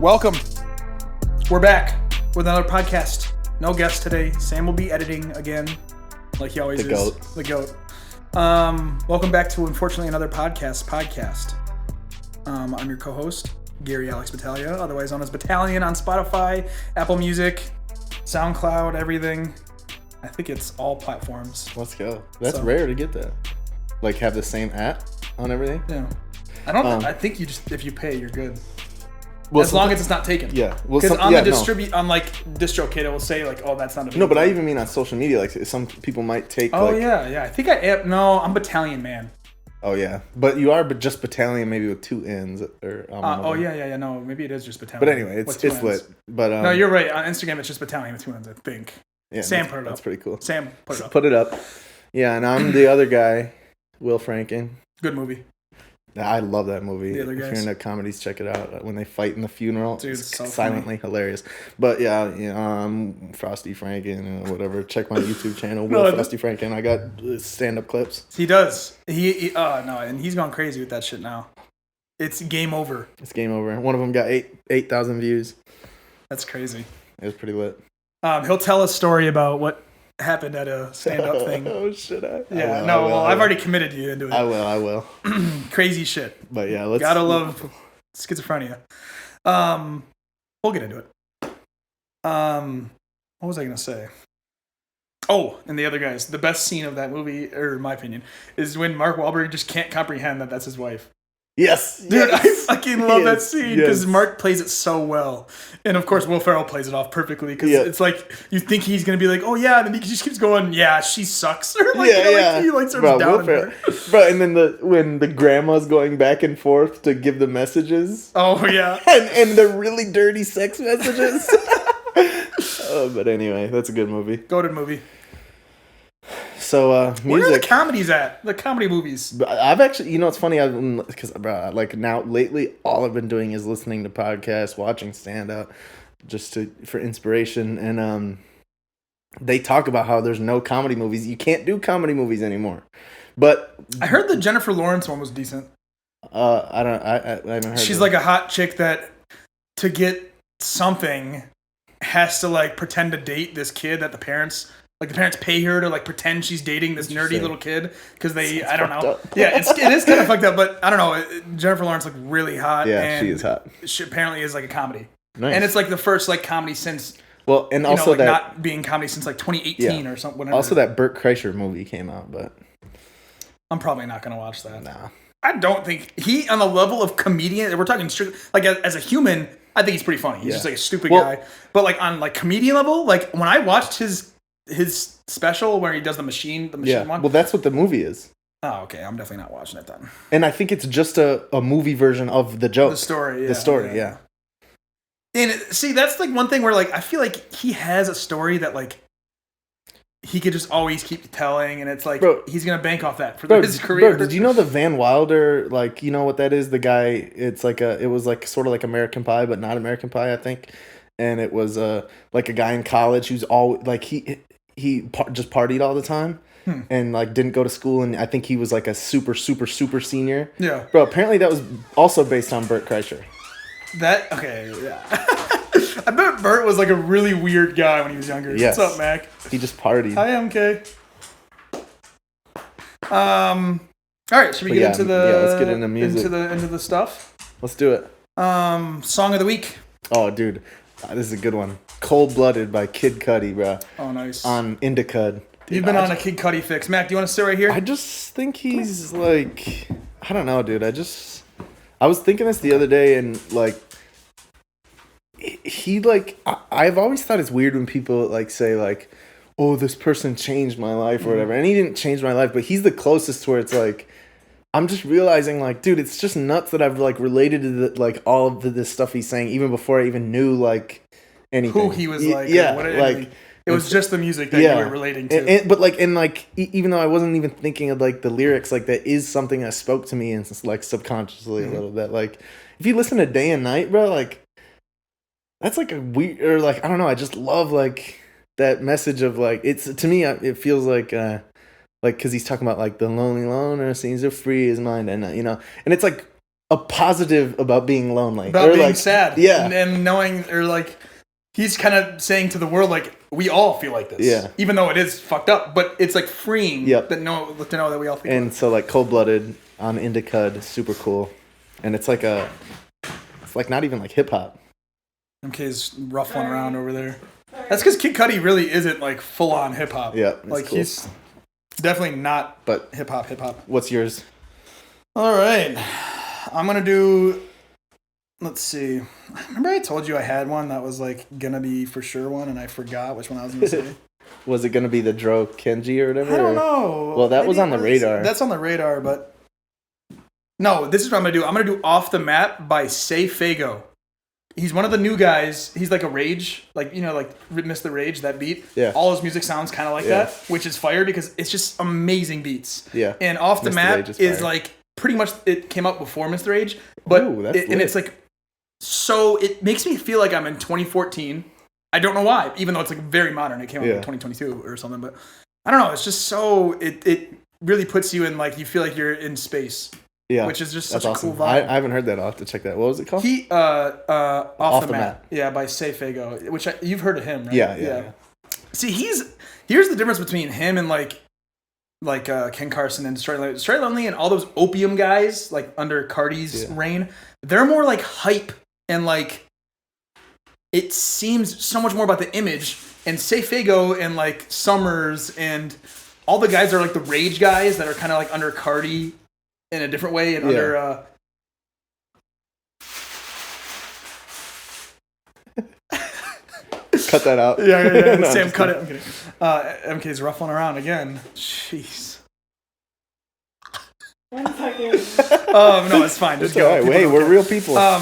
Welcome. We're back with another podcast. No guest today. Sam will be editing again, like he always is. The goat. Welcome back to, unfortunately, another podcast. I'm your co-host, Gary Alex Battaglia, otherwise known as Battalion on Spotify, Apple Music, SoundCloud, everything. I think it's all platforms. Let's go. That's rare to get that. Like, have the same app on everything? Yeah. I think you just, if you pay, you're good. Well, as long as it's not taken. Yeah. Because on DistroKid, it will say like, "Oh, that's not a." No, but I even mean on social media. Like, some people might take. Oh yeah. I think I'm Battalion man. Oh yeah, but you are, but just Battalion, maybe with two N's or. Yeah. No, maybe it is just Battalion. But anyway, it's lit. But no, you're right. On Instagram, it's just Battalion with two N's, I think. Yeah, Sam put it up. That's pretty cool. Sam put it up. Put it up. Yeah, and I'm the other guy, Will Franken. Good movie. I love that movie. The other guys. If you're into comedies, check it out. When they fight in the funeral, dude, it's so silently hilarious. But yeah, Frosty Franken or whatever. Check my YouTube channel, Frosty Franken. I got stand-up clips. He does. And he's gone crazy with that shit now. It's game over. It's game over. One of them got 8,000 views. That's crazy. It was pretty lit. He'll tell a story about what happened at a stand-up thing. Oh, should I? Yeah. I've already committed you into it. I will. Crazy shit. But yeah, gotta love schizophrenia. We'll get into it. What was I gonna say? Oh, and the other guys. The best scene of that movie, or in my opinion, is when Mark Wahlberg just can't comprehend that that's his wife. Yes, dude, yes. I fucking love that scene because Mark plays it so well, and of course Will Ferrell plays it off perfectly because it's like you think he's gonna be like, oh yeah, and then he just keeps going, yeah, she sucks, or like, he like starts down her. Bro, and then when the grandma's going back and forth to give the messages, oh yeah, and the really dirty sex messages. But anyway, that's a good movie. Goated movie. So, music. Where are the comedies at? The comedy movies. I've actually, it's funny, because now lately, all I've been doing is listening to podcasts, watching stand-up, just for inspiration, and they talk about how there's no comedy movies. You can't do comedy movies anymore. But I heard the Jennifer Lawrence one was decent. I haven't heard. She's like a hot chick that, to get something, has to like pretend to date this kid that the parents pay her to like pretend she's dating this nerdy little kid because I don't know. Yeah, it is kind of fucked up, but I don't know. Jennifer Lawrence like really hot. Yeah, and she is hot. She apparently is like a comedy. Nice. And it's like the first like comedy since. Well, and also that not being comedy since like 2018 or something. Whatever. Also, that Bert Kreischer movie came out, but I'm probably not gonna watch that. Nah, I don't think he on the level of comedian. We're talking strictly like as a human. I think he's pretty funny. He's just like a stupid guy. But like on like comedian level, like when I watched his special where he does the machine one. Well, that's what the movie is. Oh, okay. I'm definitely not watching it then. And I think it's just a movie version of the joke. The story, yeah. The story, yeah. And see, that's like one thing where like I feel like he has a story that like he could just always keep telling, and it's like he's gonna bank off that for his career. Bro, did you know the Van Wilder, like, you know what that is? The guy, it's like it was like sort of like American Pie, but not American Pie, I think. And it was like a guy in college who's all like he just partied all the time and like didn't go to school, and I think he was like a super senior. Yeah, bro. Apparently that was also based on Bert Kreischer. Yeah. I bet Bert was like a really weird guy when he was younger. Yes. What's up, Mac? He just partied. Hi, MK. All right, should we get into the? Let's get into music. Into the stuff. Let's do it. Song of the week. Oh, dude. This is a good one. Cold Blooded by Kid Cudi, bro. Oh, nice. On Indicud. You've been on a Kid Cudi fix. Mac, do you want to sit right here? I just think he's like, I don't know, dude. I was thinking this the other day, and like, he like, I've always thought it's weird when people like say like, oh, this person changed my life or whatever. And he didn't change my life, but he's the closest to where it's like, I'm just realizing, like, dude, it's just nuts that I've, like, related to, like, all of this stuff he's saying, even before I even knew, like, anything. Who he was, like. Yeah, like, it was just the music that you were relating to. But even though I wasn't even thinking of, like, the lyrics, like, that is something that spoke to me, and like, subconsciously a little bit. Like, if you listen to Day and Night, bro, like, that's, like, a weird, or, like, I don't know, I just love, like, that message of, like, it's, to me, it feels like, because he's talking about, like, the lonely loner seems to free his mind, and, and it's, like, a positive about being lonely. About or being like, sad. Yeah. And knowing, or like, he's kind of saying to the world, like, we all feel like this. Yeah. Even though it is fucked up, but it's like freeing Yep. to know that we all feel And like so like Cold-Blooded on Indicud, super cool. And it's like not even like hip hop. MK's ruffling around over there. That's because Kid Cudi really isn't like full on hip hop. Yeah. Like cool. he's definitely not hip hop. What's yours? All right. I'm going to do, let's see. Remember I told you I had one that was like going to be for sure one and I forgot which one I was going to say? Was it going to be the Dro Kenji or whatever? I don't know. Well, that was on the radar. That's on the radar, but no, this is what I'm going to do. I'm going to do Off the Map by Say Fago. He's one of the new guys. He's like a Rage, like, you know, like Miss the Rage, that beat. Yeah. All his music sounds kind of like that, which is fire because it's just amazing beats. Yeah. And Off the Map is like pretty much, it came out before Mr. Rage, but and it's like, so it makes me feel like I'm in 2014. I don't know why, even though it's like very modern. It came out in 2022 or something, but I don't know. It's just so, it really puts you in like, you feel like you're in space. Yeah, which is just such a cool vibe. I haven't heard that. I'll have to check that. What was it called? Off the Map. Yeah, by Say Fago, which you've heard of him, right? Yeah. See, here's the difference between him and like Ken Carson and Destroy Lonely and all those opium guys like under Cardi's reign. They're more like hype and like it seems so much more about the image. And Say Fago and like Summers and all the guys that are like the Rage guys that are kind of like under Cardi in a different way and under cut that out. Yeah. No, Sam, cut it. I'm kidding. MK's ruffling around again. Jeez. 1 second. No, it's fine. Just go. Right. Wait, we're real people. What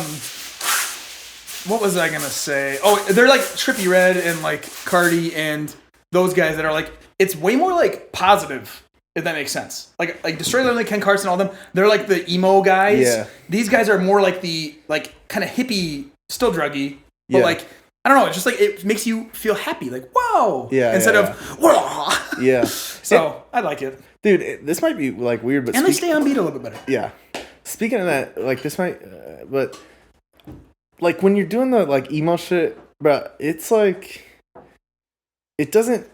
was I gonna say? Oh, they're like Trippie Redd and like Cardi and those guys that are like, it's way more like positive. If that makes sense. Like Destroy Lonely, Ken Carson, all them, they're like the emo guys. Yeah. These guys are more like the like kind of hippie, still druggy, but like I don't know, it's just like it makes you feel happy, like whoa. Yeah. Instead of whoa. Yeah. So I like it. Dude, this might be like weird, but they stay on beat a little bit better. Yeah. Speaking of that, like this might but like when you're doing the like emo shit, bro, it's like it doesn't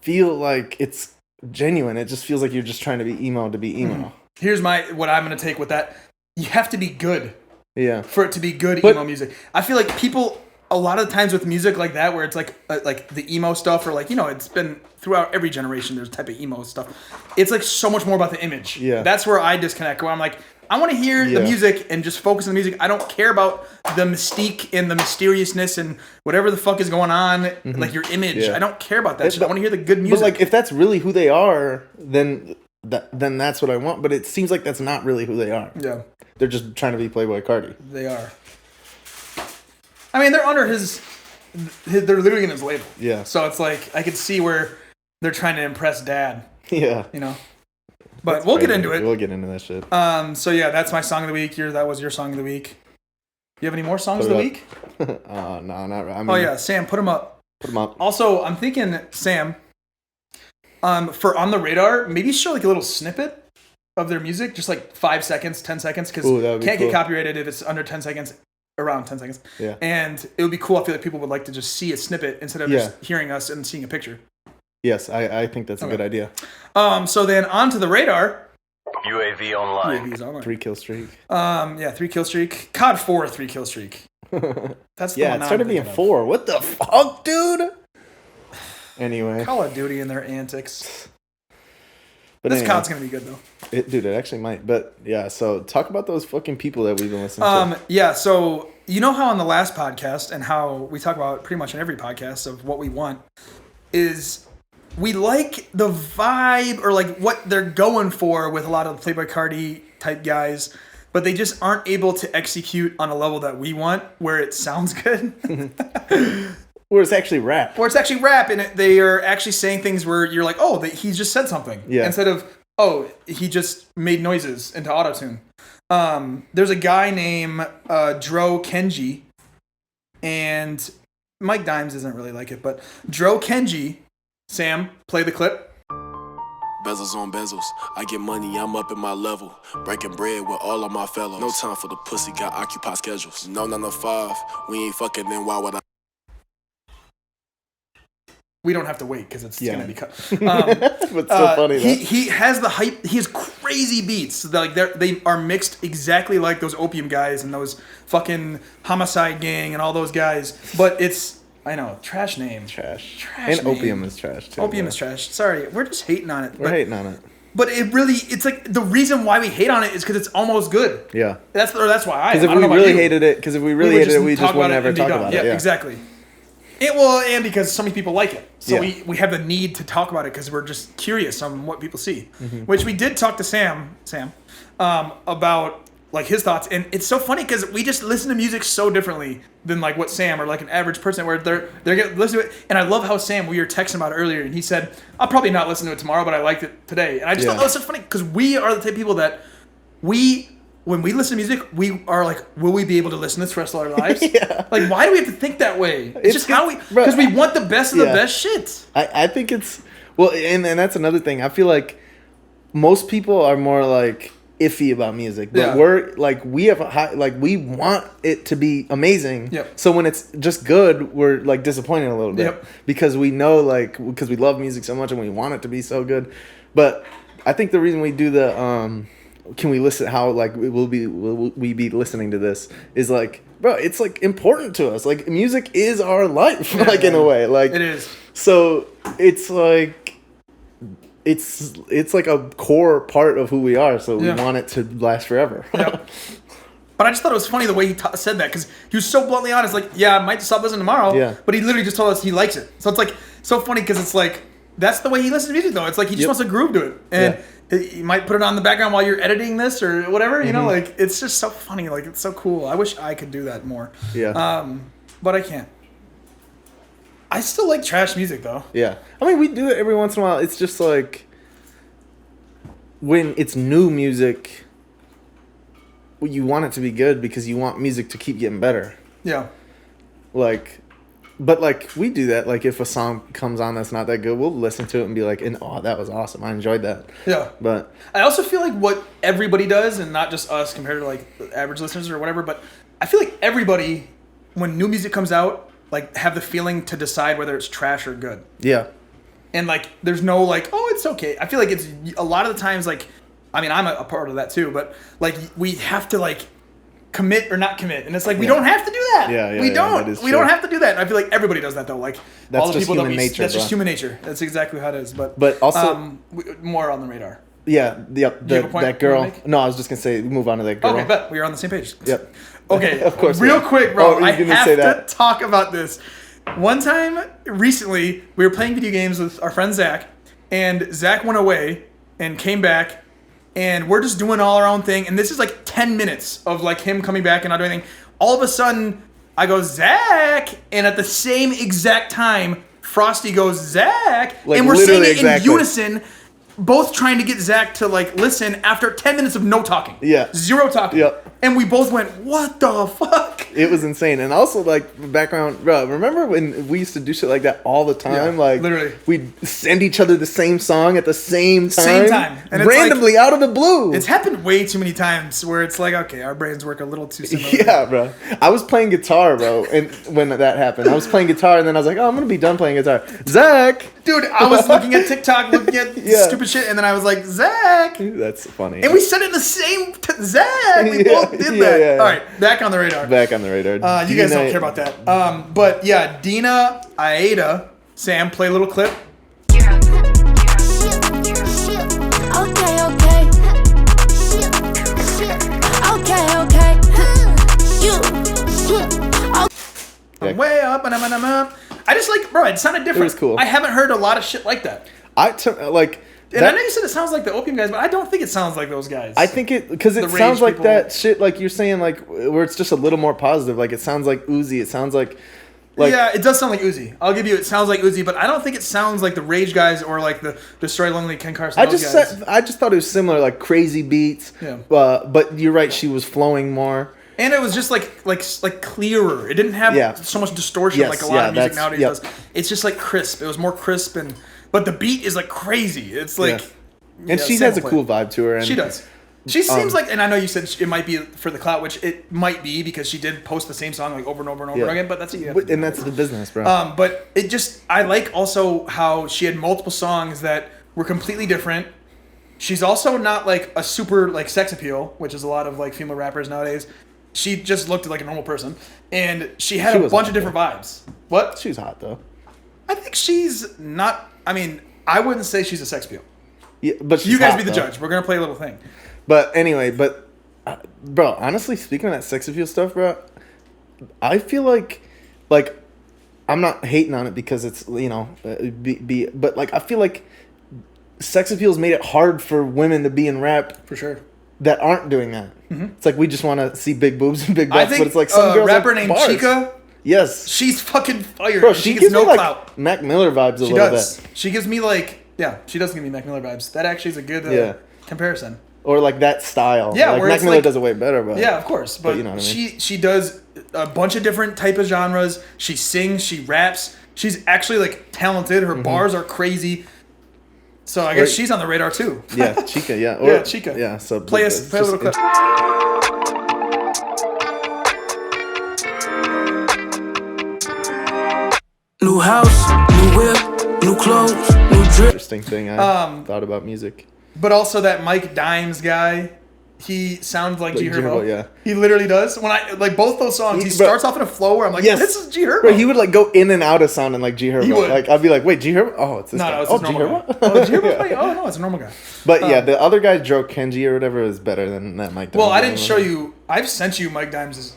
feel like it's genuine. It just feels like you're just trying to be emo to be emo. Here's what I'm gonna take with that. You have to be good. Yeah. For it to be good emo music. I feel like people a lot of times with music like that, where it's like the emo stuff, or like, you know, it's been throughout every generation. There's a type of emo stuff. It's like so much more about the image. Yeah. That's where I disconnect. Where I'm like, I want to hear the music and just focus on the music. I don't care about the mystique and the mysteriousness and whatever the fuck is going on, like your image. Yeah. I don't care about that shit. I want to hear the good music. But like, if that's really who they are, then that's what I want. But it seems like that's not really who they are. Yeah. They're just trying to be Playboy Cardi. They are. I mean, they're under his they're literally in his label. Yeah. So it's like, I could see where they're trying to impress dad. Yeah. You know? But we'll get into it. We'll get into that shit. So yeah, that's my song of the week. That was your song of the week. You have any more songs of the week? No, not really. I mean, yeah, Sam, put them up. Put them up. Also, I'm thinking, Sam, for On the Radar, maybe show like a little snippet of their music, just like 5 seconds, 10 seconds, because can't get copyrighted if it's under 10 seconds, around 10 seconds. Yeah. And it would be cool. I feel like people would like to just see a snippet instead of just hearing us and seeing a picture. Yes, I think that's a good idea. So then on to the radar. UAV online. UAV's online. 3 kill streak. 3 kill streak. COD 4 3 kill streak. That's the one. It started being 4. What the fuck, dude? Anyway. Call of Duty and their antics. But this COD's gonna be good though. It actually might. But yeah, so talk about those fucking people that we've been listening to. Yeah, so you know how on the last podcast and how we talk about pretty much in every podcast of what we want is we like the vibe or like what they're going for with a lot of the Playboy Cardi type guys, but they just aren't able to execute on a level that we want where it sounds good. Where it's actually rap. And they are actually saying things where you're like, oh, he just said something. Yeah. Instead of, oh, he just made noises into autotune. There's a guy named Dro Kenji, and Mike Dimes doesn't really like it, but Dro Kenji, Sam, play the clip. bezels on bezels. I get money, I'm up in my level. Breaking bread with all of my fellows. No time for the pussy, got occupied schedules. No 9 to 5, we ain't fucking, then why would I? We don't have to wait because it's gonna be cut. But so funny. He has the hype. He has crazy beats. Like they are mixed exactly like those Opium guys and those fucking Homicide Gang and all those guys. But it's trash name. Trash And name. Opium is trash too. Opium is trash. Sorry, we're just hating on it. We're hating on it. But it's like the reason why we hate on it is because it's almost good. Yeah. That's why Because if we really hated it, we just would never talk about it. Yeah, exactly. And because so many people like it. So Yeah. we have the need to talk about it because we're just curious on what people see. Which we did talk to Sam, about like his thoughts. And it's so funny because we just listen to music so differently than like what Sam or like an average person where they're going to listen to it. And I love how Sam, we were texting about it earlier and he said, I'll probably not listen to it tomorrow, but I liked it today. And I just thought that was so funny because we are the type of people that when we listen to music, we are like, will we be able to listen to this for the rest of our lives? Like, why do we have to think that way? It's just how because we want the best of the best shit. I think it's, well, and that's another thing. I feel like most people are more like iffy about music, but we're like, we have a high, like we want it to be amazing. So when it's just good, we're like disappointed a little bit because we know because we love music so much and we want it to be so good. But I think the reason we do the, can we listen? How like will we be listening to this? Is like, bro, it's like important to us. Like music is our life, like in a way. Like it is. So it's like it's like a core part of who we are. So we want it to last forever. But I just thought it was funny the way he said that because he was so bluntly honest. Like, I might stop listening tomorrow. But he literally just told us he likes it. So it's like so funny because it's like that's the way he listens to music though. It's like he just wants to groove to it and. You might put it on the background while you're editing this or whatever, you know, like it's just so funny. Like it's so cool. I wish I could do that more. But I can't. I still like trash music though. Yeah. I mean, we do it every once in a while. It's just like when it's new music, you want it to be good because you want music to keep getting better. Yeah. But like we do that. Like if a song comes on that's not that good, we'll listen to it and be like, "Oh, that was awesome. I enjoyed that." Yeah. But I also feel like what everybody does, and not just us compared to like the average listeners or whatever, but I feel like everybody, when new music comes out, like have the feeling to decide whether it's trash or good. Yeah. And like, there's no like, oh, it's okay. I feel like it's a lot of the times like, I mean, I'm a part of that too, but like we have to like. Commit or not commit, and it's like we don't have to do that. We don't. We don't have to do that. And I feel like everybody does that though. Like that's all the just people human nature. That's just human nature. That's exactly how it is. But also more on the radar. Yeah. Yep. That girl. No, I was just gonna say move on to that girl. Okay, but we are on the same page. Yep. Okay. Of course. Real quick, bro. I have to talk about this. One time recently, we were playing video games with our friend Zach, and Zach went away and came back. And we're just doing all our own thing. And this is like 10 minutes of like him coming back and not doing anything. All of a sudden, I go, Zach. And at the same exact time, Frosty goes, Zach. Like, and we're saying it in unison, both trying to get Zach to like listen after 10 minutes of no talking. Yeah. Zero talking. Yep. And we both went, what the fuck? It was insane. And also, like, background, bro, remember when we used to do shit like that all the time? Yeah, like, literally. We'd send each other the same song at the same time. And randomly, like, out of the blue. It's happened way too many times where it's like, okay, our brains work a little too similar. Yeah, bro. I was playing guitar, bro, and when that happened. I was playing guitar, and then I was like, oh, I'm going to be done playing guitar. Zach! Dude, I was looking at TikTok, looking at stupid shit, and then I was like, Zach! That's funny. And we said it in the same... Zach! We both did that. Yeah. All right, back on the radar. Back on the radar. You guys don't care about that. But yeah, Dina, Aida, Sam, play a little clip. I'm way up and I'm up. I just like, bro, it sounded different. It was cool. I haven't heard a lot of shit like that. And I know you said it sounds like the Opium guys, but I don't think it sounds like those guys. I think because it sounds like that shit, like you're saying, like where it's just a little more positive. Like it sounds like Uzi. It sounds like yeah, it does sound like Uzi. I'll give you, it sounds like Uzi, but I don't think it sounds like the Rage guys or like the Destroy Lonely Ken Carson. I just thought it was similar, like crazy beats. Yeah. But you're right, she was flowing more. And it was just like clearer. It didn't have so much distortion like a lot of music nowadays does. It's just like crisp. It was more crisp but the beat is like crazy. It's like And she has a cool vibe to her. And, she does. She seems like, and I know you said it might be for the clout, which it might be because she did post the same song like over and over and over again. But that's and that's the business, bro. But it just, I like also how she had multiple songs that were completely different. She's also not like a super like sex appeal, which is a lot of like female rappers nowadays. She just looked like a normal person, and she had a bunch of different vibes. What? She's hot though. I think she's not. I mean, I wouldn't say she's a sex appeal. Yeah, but she's you guys hot, be the though. judge. We're gonna play a little thing. But anyway, bro, honestly, speaking of that sex appeal stuff, bro, I feel like I'm not hating on it because it's but like I feel like sex appeal's made it hard for women to be in rap For sure. that aren't doing that. Mm-hmm. It's like we just want to see big boobs and big butts, I think but it's like some girls rapper like named bars. Chica. Yes, She's fucking fired. bro. She She gets gives no me like clout. Mac Miller vibes a She little does. bit, She gives me like, yeah, she does give me Mac Miller vibes. That actually is a good comparison. or like that style. Yeah, like where Mac it's Miller like- does it way better, but Yeah, of course. But you know what I mean? she does a bunch of different type of genres. She sings, she raps. She's actually like talented. Her bars are crazy. So I guess she's on the radar too. Yeah, Chica, yeah. Yeah, Chica. Yeah, so Play a little clip. New house, new whip, new clothes, new drip. Interesting thing I thought about music. But also that Mike Dimes guy, he sounds like G Herbo. G-Herbo, yeah. He literally does. When I like both those songs, he Bro, starts off in a flow where I'm like, yes. this is G Herbo. Bro, he would like go in and out of sounding like G Herbo. He would. Like I'd be like, wait, G Herbo? Oh, it's this guy. No, it's oh, a normal G-Herbo? guy. Oh, G Herbo? Oh no, it's a normal guy. But yeah, the other guy, Joe Kenji or whatever, is better than that Mike Dimes. Well, I didn't show you. I've sent you Mike Dimes'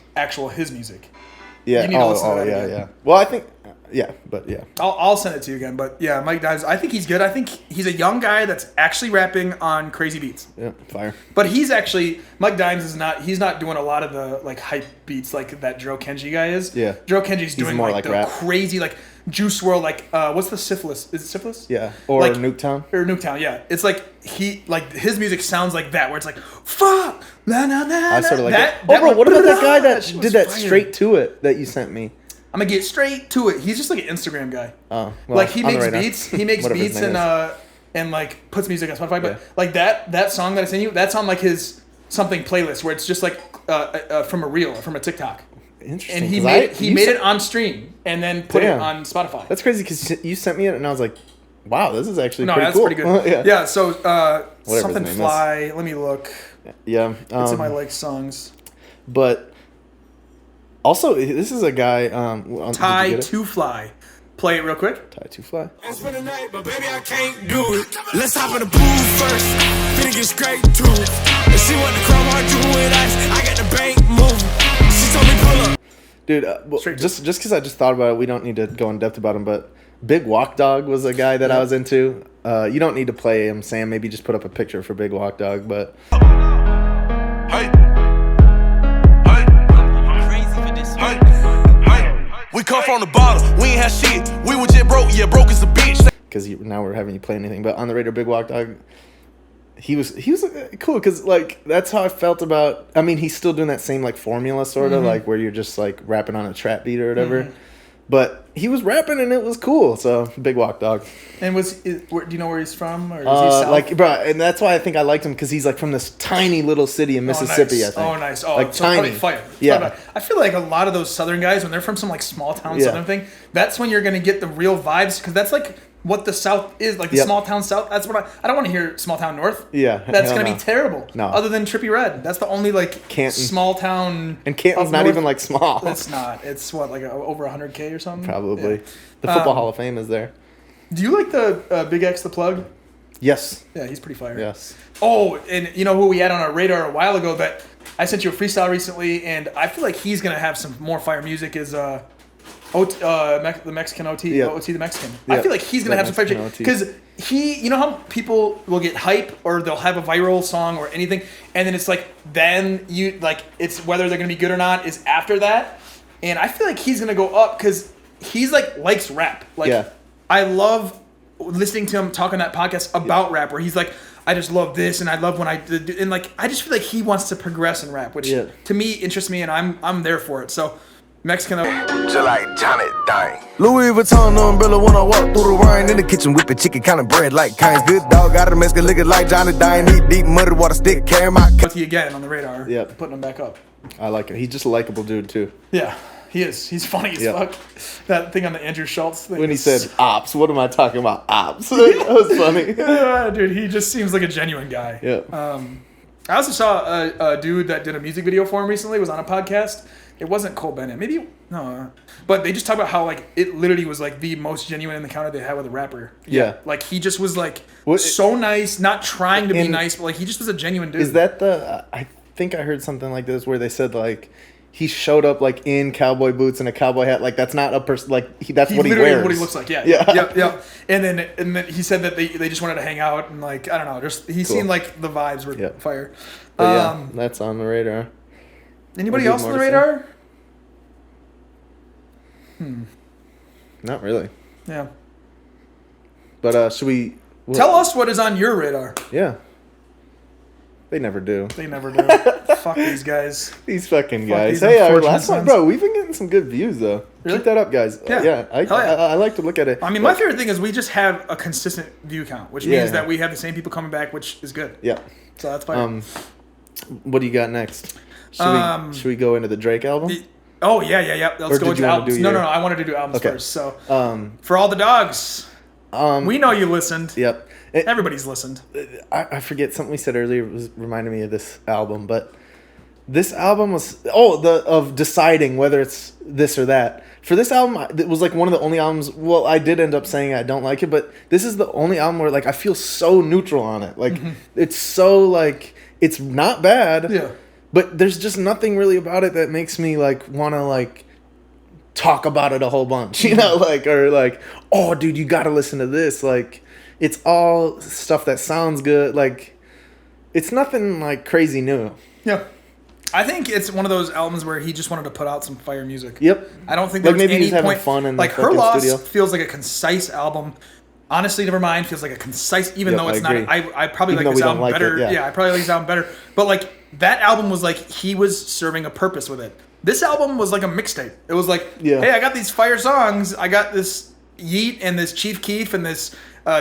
his music. Yeah. You need to listen to that yeah, again. yeah. Well, I think, yeah, but yeah. I'll send it to you again. But yeah, Mike Dimes, I think he's good. I think he's a young guy that's actually rapping on crazy beats. Yeah, fire. But he's actually, Mike Dimes is not, he's not doing a lot of the like hype beats like that Joe Kenji guy is. Yeah. Joe Kenji's doing more like like the rap. crazy like Juice WRLD, like what's the Syphilis? Is it Syphilis? Yeah. Or Like- Nuketown. Or Nuketown, yeah. It's like his music sounds like that, where it's like fuck, na na na. I sort of like that. that. Oh, bro, what about that guy that shit was did that fire. straight to it that you sent me? I'm gonna get straight to it. He's just like an Instagram guy. Oh, well, Like he on the makes radar. beats. He makes Whatever his beats name and like puts music on Spotify. But Yeah. like that song that I sent you, that's on like his something playlist where it's just like from a reel, from a TikTok. Interesting. And he 'cause made it on stream and then put Damn. it on Spotify. That's crazy because you sent me it and I was like, wow, this is actually no, pretty that's cool. pretty good. yeah. Yeah. So his something name is. fly. Let me look. Yeah. It's in my like songs. But also, this is a guy. Did you Tie get it? to fly. Play it real quick. Tie to fly. I spend the night, but baby, I can't do it. Let's hop in the pool first. Finna get straight to it. And see what the crowbar do with ice. I got the bank moving. She told me pull up. Dude, well, Straight to- just because I just thought about it, we don't need to go in depth about him, but Big Walk Dog was a guy that I was into. You don't need to play him, Sam. Maybe just put up a picture for Big Walk Dog, but Hey. We come from the bottom, we ain't have shit. We were just broke, yeah, broke as a bitch. because now we're having you play anything. But on the radio, Big Walk Dog, he was cool because like that's how I felt about. I mean, he's still doing that same like formula sort of like where you're just like rapping on a trap beat or whatever. But he was rapping and it was cool. So Big Walk Dog. And do you know where he's from? Or is he south? Like, bro, and that's why I think I liked him because he's like from this tiny little city in Mississippi. Nice. I think. Oh, nice. Oh, like so tiny. probably fire. Yeah. I feel like a lot of those Southern guys, when they're from some like small town Yeah. Southern thing, that's when you're gonna get the real vibes because that's like what the South is, like the Yep. small town South. That's what I don't want to hear small town North. Yeah, that's hell gonna no. be terrible. No. Other than Trippie Redd, that's the only like Canton. small town. And Canton's up not north. even like small. It's not. It's what like over 100K or something. Probably. Yeah. The Football Hall of Fame is there. Do you like the Big X the Plug? Yes. Yeah, he's pretty fire. Yes. Oh, and you know who we had on our radar a while ago that I sent you a freestyle recently, and I feel like he's gonna have some more fire music. Is the Mexican OT, Yeah. OT the Mexican. Yeah. I feel like he's gonna That have some fire Mexican because you know how people will get hype or they'll have a viral song or anything, and then it's like then you like it's whether they're gonna be good or not is after that, and I feel like he's gonna go up because he's like likes rap. Like Yeah. I love listening to him talk on that podcast about rap where he's like, I just love this and I love when I did, and like I just feel like he wants to progress in rap, which Yeah. to me interests me and I'm there for it. So Mexican. Just like Johnny Dang. Louis Vuitton umbrella when I walk through the rain. In the kitchen whipping chicken, kind of bread like Kane's. Good dog, got a Mexican looking like Johnny Dang. He deep muddy water stick, carry my. With you again on the radar. Yep. Putting him back up. I like him. He's just a likable dude too. Yeah, he is. He's funny as fuck. That thing on the Andrew Schultz thing. When he said ops, what am I talking about? Ops. That was funny. Dude, he just seems like a genuine guy. Yeah. I also saw a dude that did a music video for him recently. Was on a podcast. It wasn't Cole Bennett. Maybe no. But they just talk about how like it literally was like the most genuine encounter they had with a rapper. Yeah. Like he just was like so nice, not trying to be nice, but like he just was a genuine dude. Is that the? I think I heard something like this where they said like he showed up like in cowboy boots and a cowboy hat. Like that's not a person. Like that's what he wears. What he looks like. Yeah. Yeah. Yeah. And then he said that they just wanted to hang out and like I don't know. Just he seemed like the vibes were fire. But that's on the radar. Anybody else on the radar? Not really. Yeah. But should we tell us what is on your radar? Yeah. They never do. They never do. Fuck these guys. These fucking guys. Hey, our last one, bro. We've been getting some good views though. Really? Keep that up, guys. Yeah. I like to look at it. I mean, my favorite thing is we just have a consistent view count, which means that we have the same people coming back, which is good. Yeah. So that's fine. What do you got next? Should we go into the Drake album? Oh yeah. Let's go into albums. No. I wanted to do albums first. So, for all the dogs, we know you listened. Yep. Everybody's listened. I forget something we said earlier was reminding me of this album, but this album was of deciding whether it's this or that. For this album, it was like one of the only albums. Well, I did end up saying I don't like it, but this is the only album where like I feel so neutral on it. Like it's so like it's not bad. Yeah. But there's just nothing really about it that makes me like want to like talk about it a whole bunch, you know, like or like, oh, dude, you got to listen to this. Like, it's all stuff that sounds good. Like, it's nothing like crazy new. Yeah, I think it's one of those albums where he just wanted to put out some fire music. Yep. I don't think there was any having point. Fun in like the Her Loss studio. feels like a concise album. Honestly, Nevermind feels like a concise, even though it's not. I probably even like this album like better. It, I probably like this album better. But like that album was like he was serving a purpose with it. This album was like a mixtape. It was like, hey, I got these fire songs. I got this Yeet and this Chief Keef and this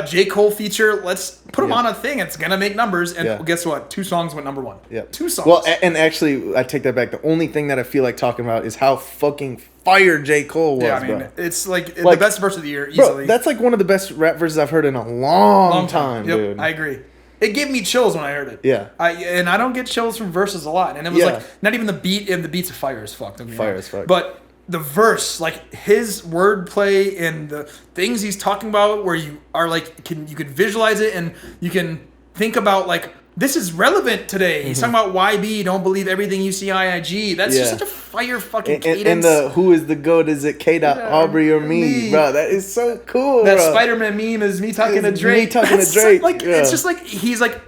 J. Cole feature. Let's put them on a thing. It's gonna make numbers. And guess what? 2 songs went number 1. Yeah, 2 songs. Well, and actually, I take that back. The only thing that I feel like talking about is how fucking fire J. Cole was. Yeah, I mean, it's like the best verse of the year easily. Bro, that's like one of the best rap verses I've heard in a long time, dude. I agree. It gave me chills when I heard it. Yeah. I don't get chills from verses a lot. And it was like, not even the beat, and the beat's of fire as fuck. Fire as fuck. But the verse, like his wordplay and the things he's talking about where you are like, you could visualize it and you can think about like, this is relevant today. He's talking about YB, don't believe everything you see IIG. That's just such a fire fucking cadence. And who is the GOAT? Is it K. Aubrey or me? Bro, that is so cool. That Spider-Man meme is me talking to Drake. It's just like, he's like,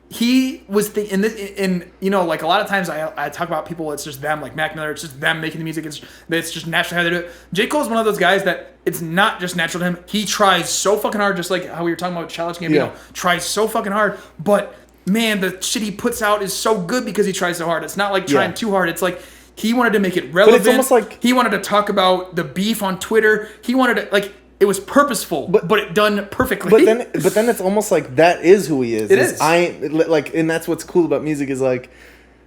he was in you know, like a lot of times I talk about people, it's just them, like Mac Miller, it's just them making the music, it's just naturally how they do it. J. Cole's one of those guys that it's not just natural to him. He tries so fucking hard, just like how we were talking about Childish Gambino, tries so fucking hard, but man, the shit he puts out is so good because he tries so hard. It's not like trying too hard. It's like he wanted to make it relevant. But it's almost like he wanted to talk about the beef on Twitter. He wanted to like it was purposeful, but it done perfectly. But then it's almost like that is who he is. It is. And that's what's cool about music is like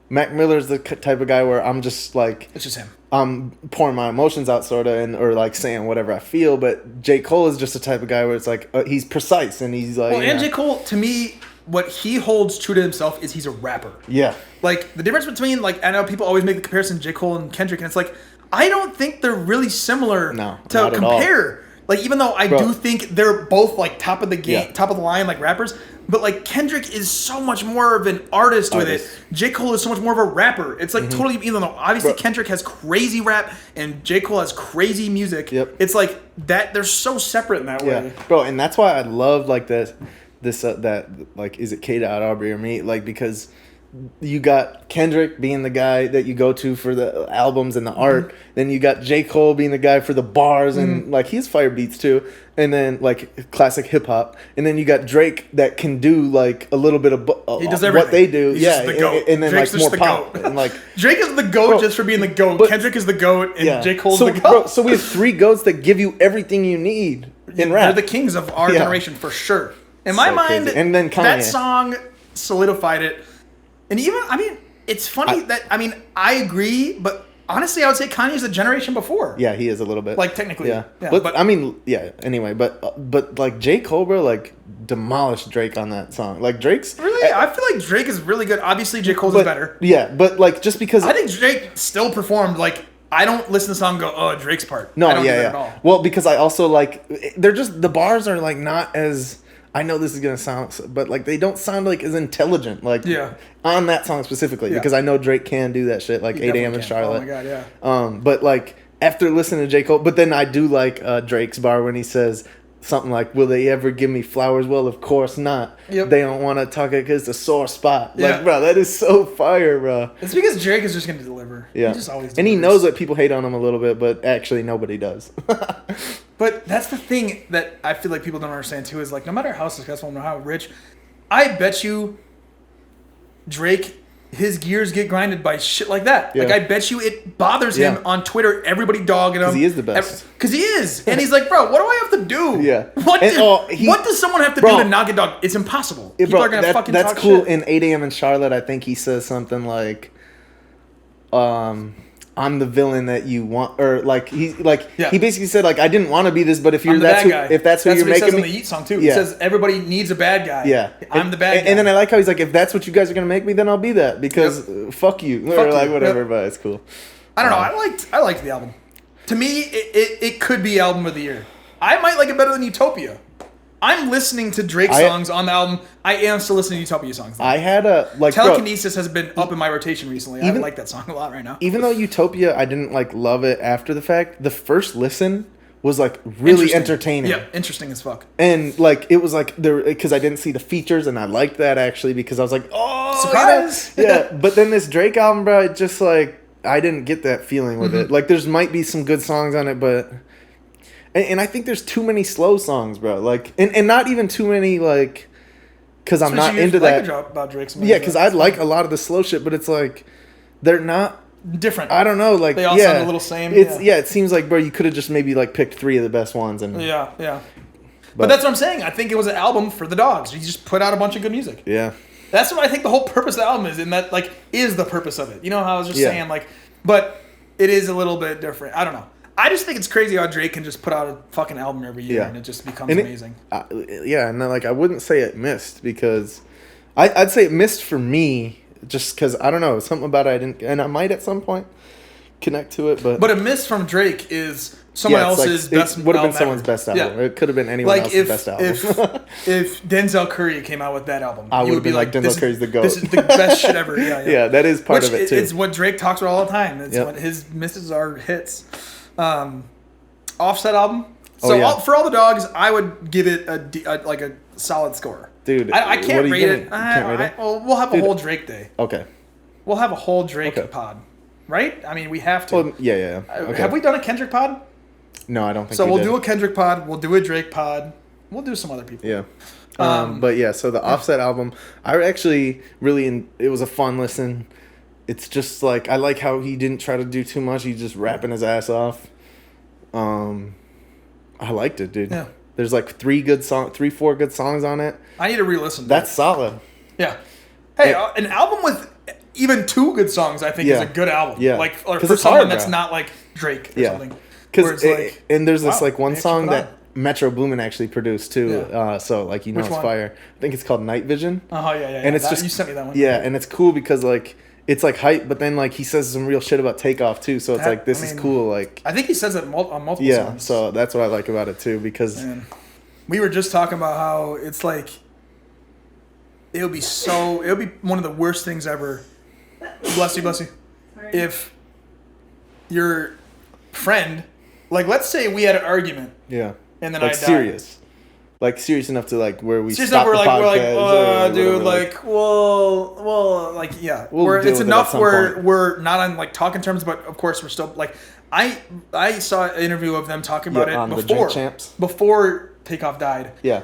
Mac Miller's the type of guy where I'm just like it's just him. I'm pouring my emotions out sort of or like saying whatever I feel. But J. Cole is just the type of guy where it's like he's precise and he's like. Well, and J. Cole to me. What he holds true to himself is he's a rapper. Yeah. Like, the difference between, like, I know people always make the comparison J. Cole and Kendrick, and it's like, I don't think they're really similar to compare. Like, even though I do think they're both, like, top of the game, top of the line, like, rappers, but, like, Kendrick is so much more of an artist with it. J. Cole is so much more of a rapper. It's, like, totally, even though, obviously, Kendrick has crazy rap, and J. Cole has crazy music. Yep. It's, like, that, they're so separate in that way. Bro, and that's why I love, like, that like is it K. Aubrey or me, like because you got Kendrick being the guy that you go to for the albums and the art. Then you got J. Cole being the guy for the bars and like he's fire beats too. And then like classic hip hop. And then you got Drake that can do like a little bit of he does everything. What they do. He's just the GOAT. And then Drake's like more the pop. GOAT. And like Drake is the GOAT just for being the GOAT. Kendrick is the GOAT and J. Cole's the GOAT. Bro, so we have 3 GOATs that give you everything you need in rap. They're the kings of our generation for sure. In my mind, crazy. And then Kanye. That song solidified it. And even, I mean, it's funny I agree, but honestly, I would say Kanye's the generation before. Yeah, he is a little bit. Like, technically. Yeah. But I mean, anyway. But like, J. Cole, bro, like, demolished Drake on that song. Like, Drake's... Really? I feel like Drake is really good. Obviously, J. Cole's is better. Yeah, but, like, just because... I think Drake still performed, like... I don't listen to the song and go, oh, Drake's part. No, I don't do that at all. Well, because I also, like... They're just... The bars are, like, not as... I know this is gonna sound, but like they don't sound like as intelligent, like on that song specifically, because I know Drake can do that shit, like 8 a.m. in Charlotte. Oh my god, yeah. But like after listening to J. Cole, but then I do like Drake's bar when he says something like, "Will they ever give me flowers?" Well, of course not. Yep. They don't want to talk it because it's a sore spot. Like, bro, that is so fire, bro. It's because Drake is just gonna deliver. Yeah, he just always delivers. And he knows that people hate on him a little bit, but actually nobody does. But that's the thing that I feel like people don't understand too is like no matter how successful, no matter how rich, I bet you Drake, his gears get grinded by shit like that. Yeah. Like I bet you it bothers him on Twitter. Everybody dogging him because he is the best. Because he is, and he's like, bro, what do I have to do? Yeah. What does someone have to do to not get dogged? It's impossible. People are gonna fucking that's talk cool. Shit. In 8 a.m. in Charlotte, I think he says something like, I'm the villain that you want, or like he basically said like I didn't want to be this, but if you're that's who you're making me. He says on the Yeet song too. He says everybody needs a bad guy. Yeah, I'm the bad guy. And then I like how he's like, if that's what you guys are gonna make me, then I'll be that because fuck you, or like whatever. But it's cool. I don't know. I liked the album. To me, it could be album of the year. I might like it better than Utopia. I'm listening to Drake songs on the album. I am still listening to Utopia songs. Though. I had a Telekinesis has been up in my rotation recently. I like that song a lot right now. Even though Utopia, I didn't like love it after the fact. The first listen was like really entertaining. Yeah, interesting as fuck. And like it was like there because I didn't see the features and I liked that actually because I was like, oh, surprise! Yeah, but then this Drake album, bro, it just like I didn't get that feeling with it. Like there's might be some good songs on it, but. And I think there's too many slow songs, bro. Like, and not even too many, like, because I'm not into that. About Drake's because I like a lot of the slow shit, but it's like, they're not different. I don't know, like, they all sound a little same. It seems like, bro, you could have just maybe like picked 3 of the best ones, and yeah. But that's what I'm saying. I think it was an album for the dogs. He just put out a bunch of good music. Yeah, that's what I think the whole purpose of the album is, and that like is the purpose of it. You know how I was just saying like, but it is a little bit different. I don't know. I just think it's crazy how Drake can just put out a fucking album every year and it just becomes amazing. And then, like I wouldn't say it missed because I'd say it missed for me just because I don't know something about it I didn't, and I might at some point connect to it, but a miss from Drake is someone else's best. It would have been someone's best album. It could have been anyone else's best album. If Denzel Curry came out with that album, I would have been like Denzel Curry's the GOAT. This is the best shit ever. Yeah, that is part of it too. It's what Drake talks about all the time. It's what his misses are hits. Offset album. So for all the dogs, I would give it a solid score. Dude, I can't rate it. Well, we'll have a whole Drake day. Okay. We'll have a whole Drake pod, right? I mean, we have to. Well, yeah. Okay. Have we done a Kendrick pod? No, I don't think so. We'll do a Kendrick pod. We'll do a Drake pod. We'll do some other people. Yeah. But yeah, so the Offset album, I actually really it was a fun listen. It's just like I like how he didn't try to do too much. He's just rapping his ass off. I liked it, dude. Yeah. There's like 4 good songs on it. I need to re-listen to That's solid. Yeah. Hey, an album with even 2 good songs, I think, is a good album. Yeah. Like, or for someone that's not like Drake or something. Because and there's this like one song that Metro Boomin actually produced too. Yeah. So like it's fire. I think it's called Night Vision. Oh yeah. And it's just you sent me that one. Yeah, and it's cool because like. It's like hype, but then like he says some real shit about Takeoff too, so it's like this is cool. Like I think he says it on multiple songs. Yeah, so that's what I like about it too because we were just talking about how it's like it'll be one of the worst things ever. Bless you. Sorry. If your friend, like let's say we had an argument. Yeah. And then like I died. Serious. Like serious enough to like where we serious stop enough the we're like, podcast. dude, like, well, like, yeah. Where it's enough where we're not on like talking terms, but of course we're still like, I saw an interview of them talking about it before Takeoff died. Yeah.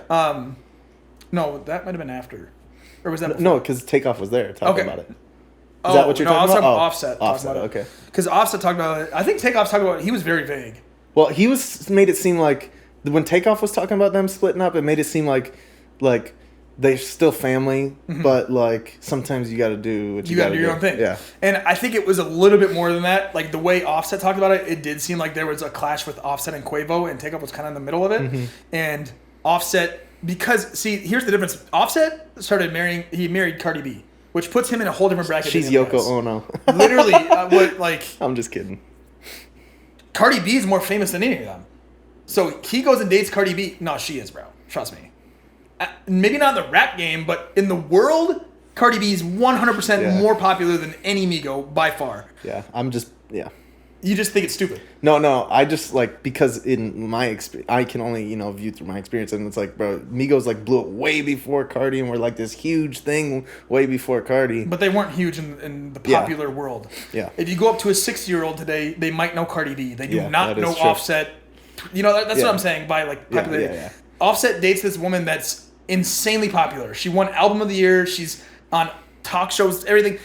No, that might have been after, or was that before? No? Because Takeoff was there talking about it. Is that what you're talking about? Offset. Offset. Okay. Because Offset talked about it. I think Takeoff's talking about it. He was very vague. Well, he made it seem like when Takeoff was talking about them splitting up, it made it seem like they're still family, but like sometimes you got to do what you got to do your own thing. Yeah. And I think it was a little bit more than that. Like the way Offset talked about it, it did seem like there was a clash with Offset and Quavo, and Takeoff was kind of in the middle of it. And Offset, because see, here's the difference. Offset he married Cardi B, which puts him in a whole different bracket. She's Yoko Ono. Literally, I'm just kidding. Cardi B is more famous than any of them. So he goes and dates Cardi B. No, she is, bro. Trust me. Maybe not in the rap game, but in the world, Cardi B is 100% more popular than any Migo by far. Yeah, You just think it's stupid. No. I just like, because in my experience, I can only, view through my experience. And it's like, bro, Migos like blew it way before Cardi and were like this huge thing way before Cardi. But they weren't huge in the popular world. Yeah. If you go up to a 6-year-old today, they might know Cardi B. They do not know Offset. That's what I'm saying by like popularity. Yeah. Offset dates this woman that's insanely popular. She won Album of the Year. She's on talk shows, everything.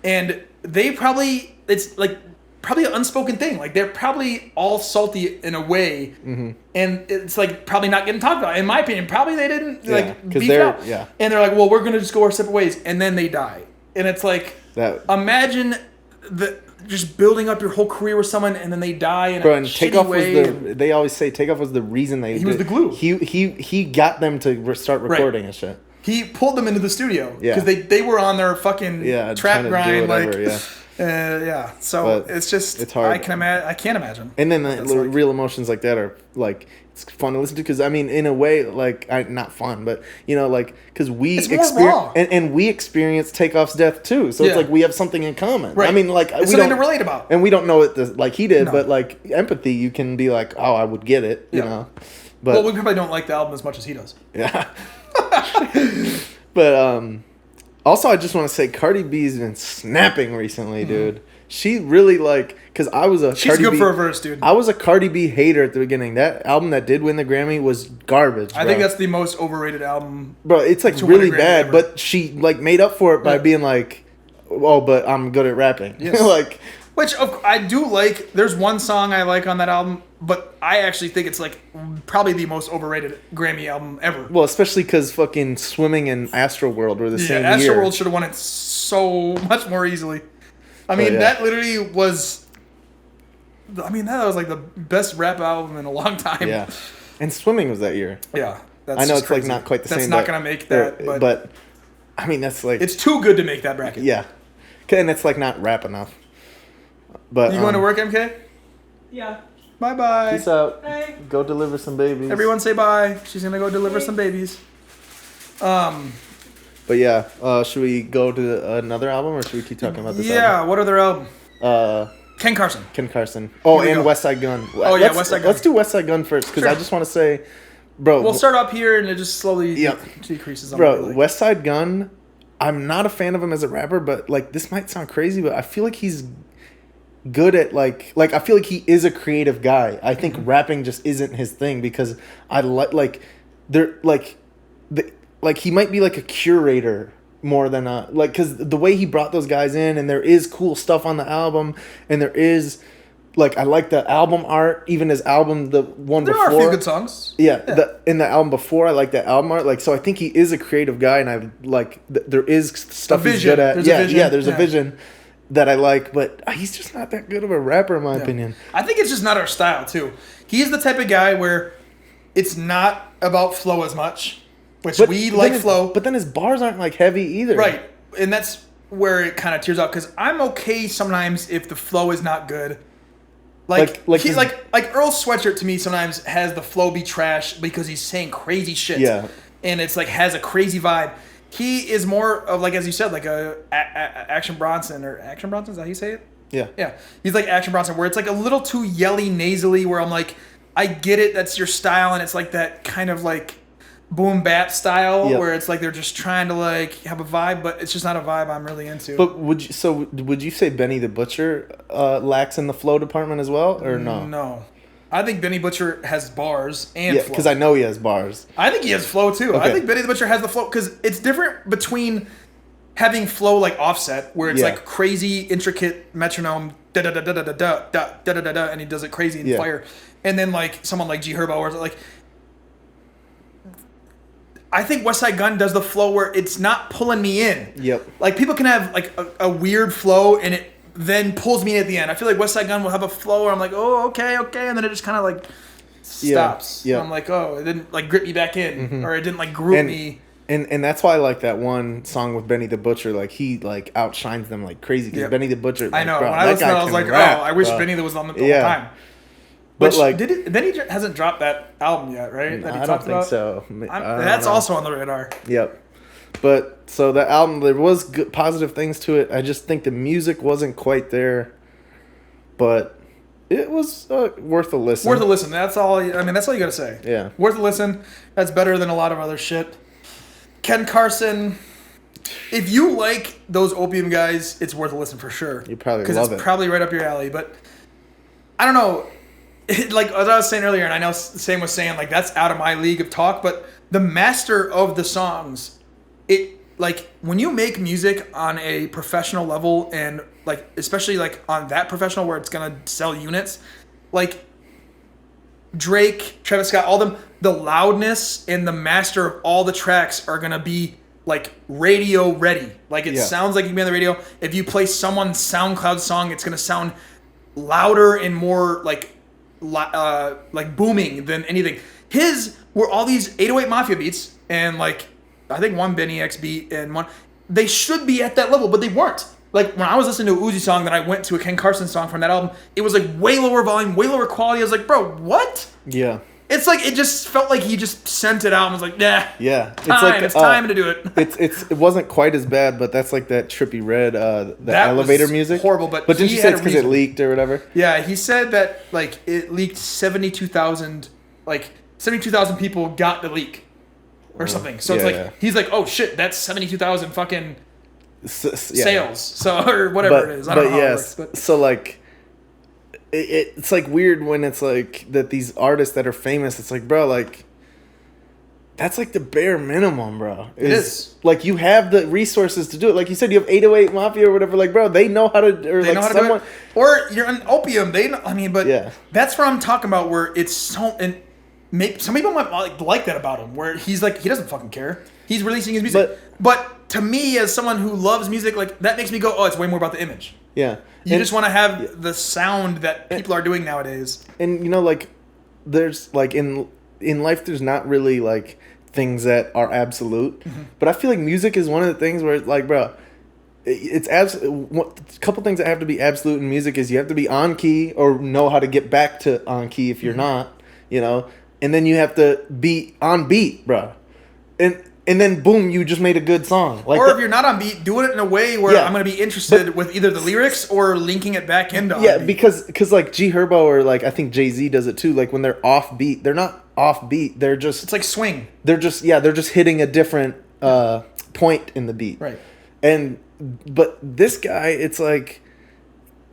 And it's like probably an unspoken thing. Like they're probably all salty in a way. And it's like probably not getting talked about. In my opinion, probably they didn't beef out. Yeah. And they're like, well, we're going to just go our separate ways. And then they die. And it's like, imagine just building up your whole career with someone and then they die in a shitty way. They always say Takeoff was the reason he was the glue. He got them to start recording and shit. He pulled them into the studio because they were on their fucking trap grind, So but it's hard. I can't imagine. And then the real emotions like that are like, it's fun to listen to because I mean, in a way, like not fun, but because we and we experienced Takeoff's death too, so it's like we have something in common. Right. I mean, like it's something to relate about, and we don't know it like he did, but like empathy, you can be like, oh, I would get it, you know. But we probably don't like the album as much as he does. Yeah. But also, I just want to say Cardi B's been snapping recently, dude. She really because I was a She's good for a verse, dude. I was a Cardi B hater at the beginning. That album that did win the Grammy was garbage. I think that's the most overrated album. Bro, it's like really bad, but she made up for it by being like, "Oh, but I'm good at rapping." Yes. Which I do like. There's one song I like on that album, but I actually think it's like probably the most overrated Grammy album ever. Well, especially because fucking Swimming and Astroworld were the same year. Astroworld should have won it so much more easily. I mean, that literally was... I mean, that was like the best rap album in a long time. Yeah. And Swimming was that year. Yeah. I know it's crazy. not quite the same. That's not going to make that, but... I mean, that's like... It's too good to make that bracket. Yeah. And it's not rap enough. But you going to work, MK? Yeah. Bye-bye. Peace out. Bye. Go deliver some babies. Everyone say bye. She's going to go deliver some babies. But yeah, should we go to another album or should we keep talking about this album? Yeah, what other album? Ken Carson. Oh, and West Side Gun. West Side Gun. Let's do West Side Gun first because I just want to say, bro. We'll start up here and it just slowly decreases. Bro, West Side Gun, I'm not a fan of him as a rapper, but this might sound crazy, but I feel like he's good at I feel like he is a creative guy. I think rapping just isn't his thing because I he might be like a curator more than because the way he brought those guys in and there is cool stuff on the album and there is I like the album art, even his album there before. There are a few good songs. Yeah. In the album before, I like the album art. So I think he is a creative guy and I there is stuff he's good at. There's a vision that I like, but he's just not that good of a rapper in my opinion. I think it's just not our style too. He's the type of guy where it's not about flow as much. We like flow. But then his bars aren't heavy either. Right. And that's where it kind of tears out because I'm okay sometimes if the flow is not good. Like Earl Sweatshirt to me sometimes has the flow be trash because he's saying crazy shit. Yeah. And it's has a crazy vibe. He is more of as you said, a Action Bronson or Action Bronson, is that how you say it? Yeah. Yeah. He's like Action Bronson where it's a little too yelly nasally where I'm I get it, that's your style and it's that kind of boom bap style where it's like they're just trying to like have a vibe, but it's just not a vibe I'm really into. But would you say Benny the Butcher lacks in the flow department as well, or no? No. I think Benny Butcher has bars and flow. Because I know he has bars. I think he has flow too. Okay. I think Benny the Butcher has the flow because it's different between having flow like Offset, where it's like crazy intricate metronome, da da da da da da da da da da da, and he does it crazy and fire, and then like someone like G Herbo, where it's like. I think West Side Gun does the flow where it's not pulling me in. Yep. Like people can have like a weird flow and it then pulls me in at the end. I feel like West Side Gun will have a flow where I'm like, oh, okay, and then it just kind of like stops. Yeah. I'm like, oh, it didn't like grip me back in, or it didn't like group me. And that's why I like that one song with Benny the Butcher. Like he like outshines them like crazy. Because Benny the Butcher. Like, I know. Bro, when I listened to it, I was like, rap, I wish bro. Benny was on the whole time. But Which, like, then he hasn't dropped that album yet, right? That he I don't think so. That's also on the radar. Yep. But so the album, there was good, positive things to it. I just think the music wasn't quite there, but it was worth a listen. Worth a listen. That's all. That's all you gotta say. Yeah. Worth a listen. That's better than a lot of other shit. Ken Carson. If you like those Opium guys, it's worth a listen for sure. You probably love it. Because it's probably right up your alley. But I don't know. Like as I was saying earlier, and I know Sam was saying, like that's out of my league of talk. But the master of the songs, it like when you make music on a professional level, and like especially like on that professional where it's gonna sell units, like Drake, Travis Scott, all them, the loudness and the master of all the tracks are gonna be like radio ready. Like it sounds like you can be on the radio. If you play someone's SoundCloud song, it's gonna sound louder and more like booming than anything. His were all these 808 Mafia beats and like I think one Benny X beat and one. They should be at that level, but they weren't. Like when I was listening to a Uzi song, then I went to a Ken Carson song from that album. It was like way lower volume, way lower quality. I was like, bro, what? Yeah. It's like it just felt like he just sent it out and was like, nah. Yeah. It's time to do it. It wasn't quite as bad, but that's like that Trippie Redd, that elevator music. Horrible, but didn't you say it's because it leaked or whatever? Yeah, he said that like it leaked 72,000 people got the leak or something. So it's like he's like, oh shit, that's 72,000 fucking sales. So or whatever it is. I don't know how it works, but so like it's like weird when it's like that these artists that are famous, it's like, bro, like that's like the bare minimum, bro. It is. Like you have the resources to do it. Like you said, you have 808 Mafia or whatever. Like, bro, they know how to, or they like know how someone. to do it. Or you're an Opium. They know, but that's what I'm talking about. Where it's so, and maybe some people might like that about him. Where he's like, he doesn't fucking care. He's releasing his music. But to me, as someone who loves music, like that makes me go, oh, it's way more about the image. Yeah. You just want to have the sound that people are doing nowadays. And you know, like there's like in life, there's not really like things that are absolute, but I feel like music is one of the things where it's like, bro, it's absolute. A couple things that have to be absolute in music is you have to be on key or know how to get back to on key if you're not, you know, and then you have to be on beat, bro, and then boom, you just made a good song. Like, or if you're not on beat, do it in a way where I'm going to be interested with either the lyrics or linking it back into. Yeah, because like G Herbo or like I think Jay-Z does it too. Like when they're off beat, they're not off beat. They're just, it's like swing. They're just hitting a different point in the beat. Right. But this guy, it's like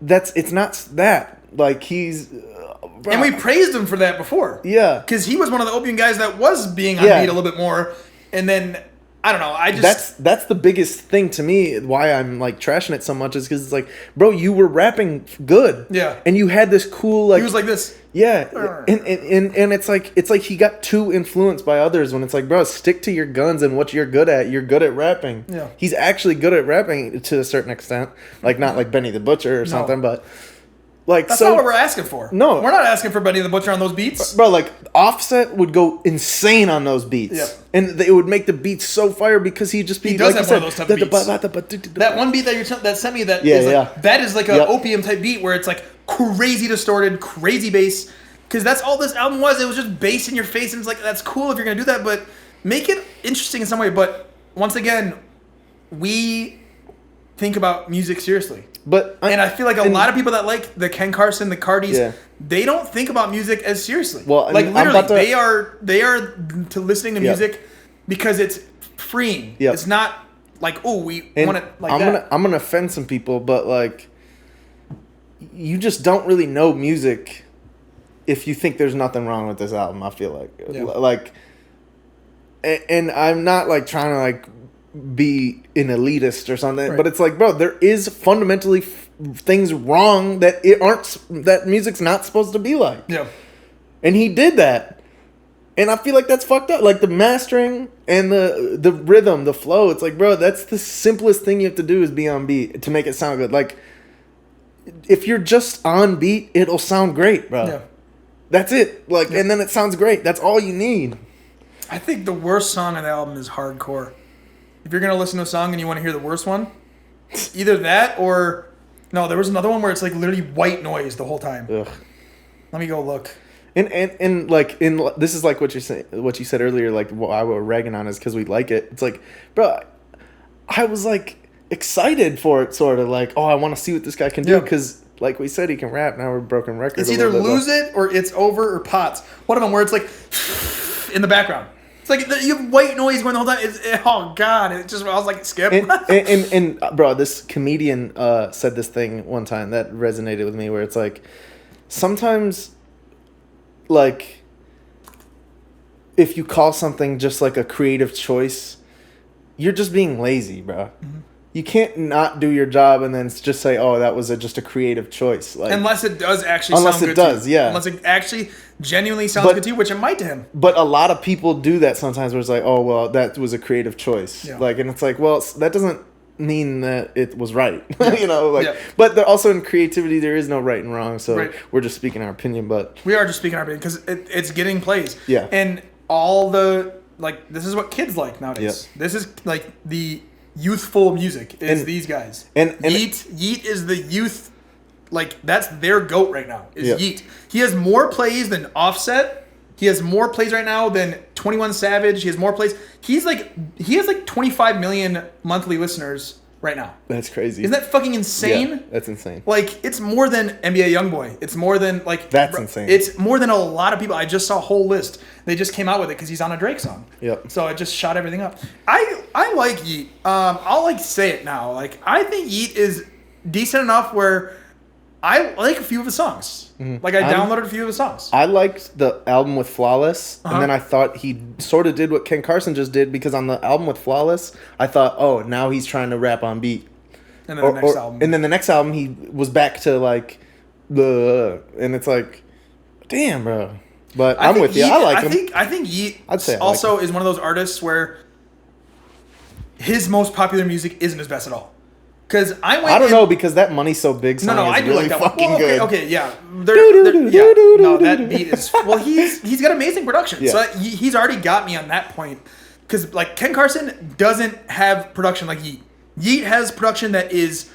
it's not that. Like he's. And we praised him for that before. Yeah. Because he was one of the Opium guys that was being on beat a little bit more. And then, I don't know, I just... That's the biggest thing to me, why I'm, like, trashing it so much, is because it's like, bro, you were rapping good. Yeah. And you had this cool, like... He was like this. Yeah. And it's like he got too influenced by others when it's like, bro, stick to your guns and what you're good at. You're good at rapping. Yeah. He's actually good at rapping to a certain extent. Like, not like Benny the Butcher or something, but... Like, that's not what we're asking for. No. We're not asking for Benny the Butcher on those beats. Bro, like, Offset would go insane on those beats. Yeah. And it would make the beats so fire because he'd just be... He does like have one of those type of beats. That one beat that sent me that is like, that is like an Opium type beat where it's like crazy distorted, crazy bass. Because that's all this album was. It was just bass in your face. And it's like, that's cool if you're going to do that. But make it interesting in some way. But once again, we think about music seriously. And I feel like a lot of people that like the Ken Carson, the Cardis, they don't think about music as seriously. Well, like literally, they are to listening to music because it's freeing. Yep. It's not like, oh, we want it like I'm gonna offend some people, but like, you just don't really know music if you think there's nothing wrong with this album. I feel like, and I'm not like trying to like be an elitist or something, but it's like, bro, there is fundamentally things wrong that music's not supposed to be like. Yeah. And he did that. And I feel like that's fucked up. Like the mastering and the rhythm, the flow. It's like, bro, that's the simplest thing you have to do is be on beat to make it sound good. Like, if you're just on beat, it'll sound great, bro. Yeah. That's it. Like, and then it sounds great. That's all you need. I think the worst song on the album is Hardcore. If you're going to listen to a song and you want to hear the worst one, either that or... No, there was another one where it's like literally white noise the whole time. Ugh. Let me go look. And like this is like what you said earlier, like why we're ragging on is because we like it. It's like, bro, I was like excited for it, sort of like, oh, I want to see what this guy can do because, like we said, he can rap. Now we're broken records. It's either lose it or it's over or pots. One of them where it's like in the background. It's like you have white noise going the whole time. Oh god! It just I was like skip. And bro, this comedian said this thing one time that resonated with me, where it's like sometimes. Like, if you call something just like a creative choice, you're just being lazy, bro. Mm-hmm. You can't not do your job and then just say, "Oh, that was just a creative choice." Like, unless it does actually sound good to you. Yeah. Unless it actually genuinely sounds good to you, which it might to him. But a lot of people do that sometimes, where it's like, "Oh, well, that was a creative choice." Yeah. Like, and it's like, well, that doesn't mean that it was right. You know, like, but also in creativity there is no right and wrong, so we're just speaking our opinion. But we are just speaking our opinion because it's getting plays. Yeah. And all the like, this is what kids like nowadays. This is like the youthful music is these guys. And Yeet is the youth, like that's their GOAT right now is Yeet. He has more plays than Offset. He has more plays right now than 21 Savage. He has more plays. He has like 25 million monthly listeners right now. That's crazy. Isn't that fucking insane? Yeah, that's insane. Like, it's more than NBA Youngboy. It's more than like... That's insane. It's more than a lot of people. I just saw a whole list. They just came out with it because he's on a Drake song. Yep. So it just shot everything up. I like Yeet. I'll like say it now. Like, I think Yeet is decent enough where I like a few of his songs. Mm-hmm. Like, I downloaded a few of his songs. I liked the album with Flawless, and then I thought he sort of did what Ken Carson just did, because on the album with Flawless, I thought, oh, now he's trying to rap on beat. And then the next album. And then the next album, he was back to, like, and it's like, damn, bro. But I'm with you. I like him. I think Yeet also is one of those artists where his most popular music isn't his best at all. Because I don't know, because that Money's So Big song is I do really like that fucking one. good. Okay, yeah. No, that beat is... Well, he's got amazing production. Yeah. So he's already got me on that point. Because, like, Ken Carson doesn't have production like Yeet. Yeet has production that is,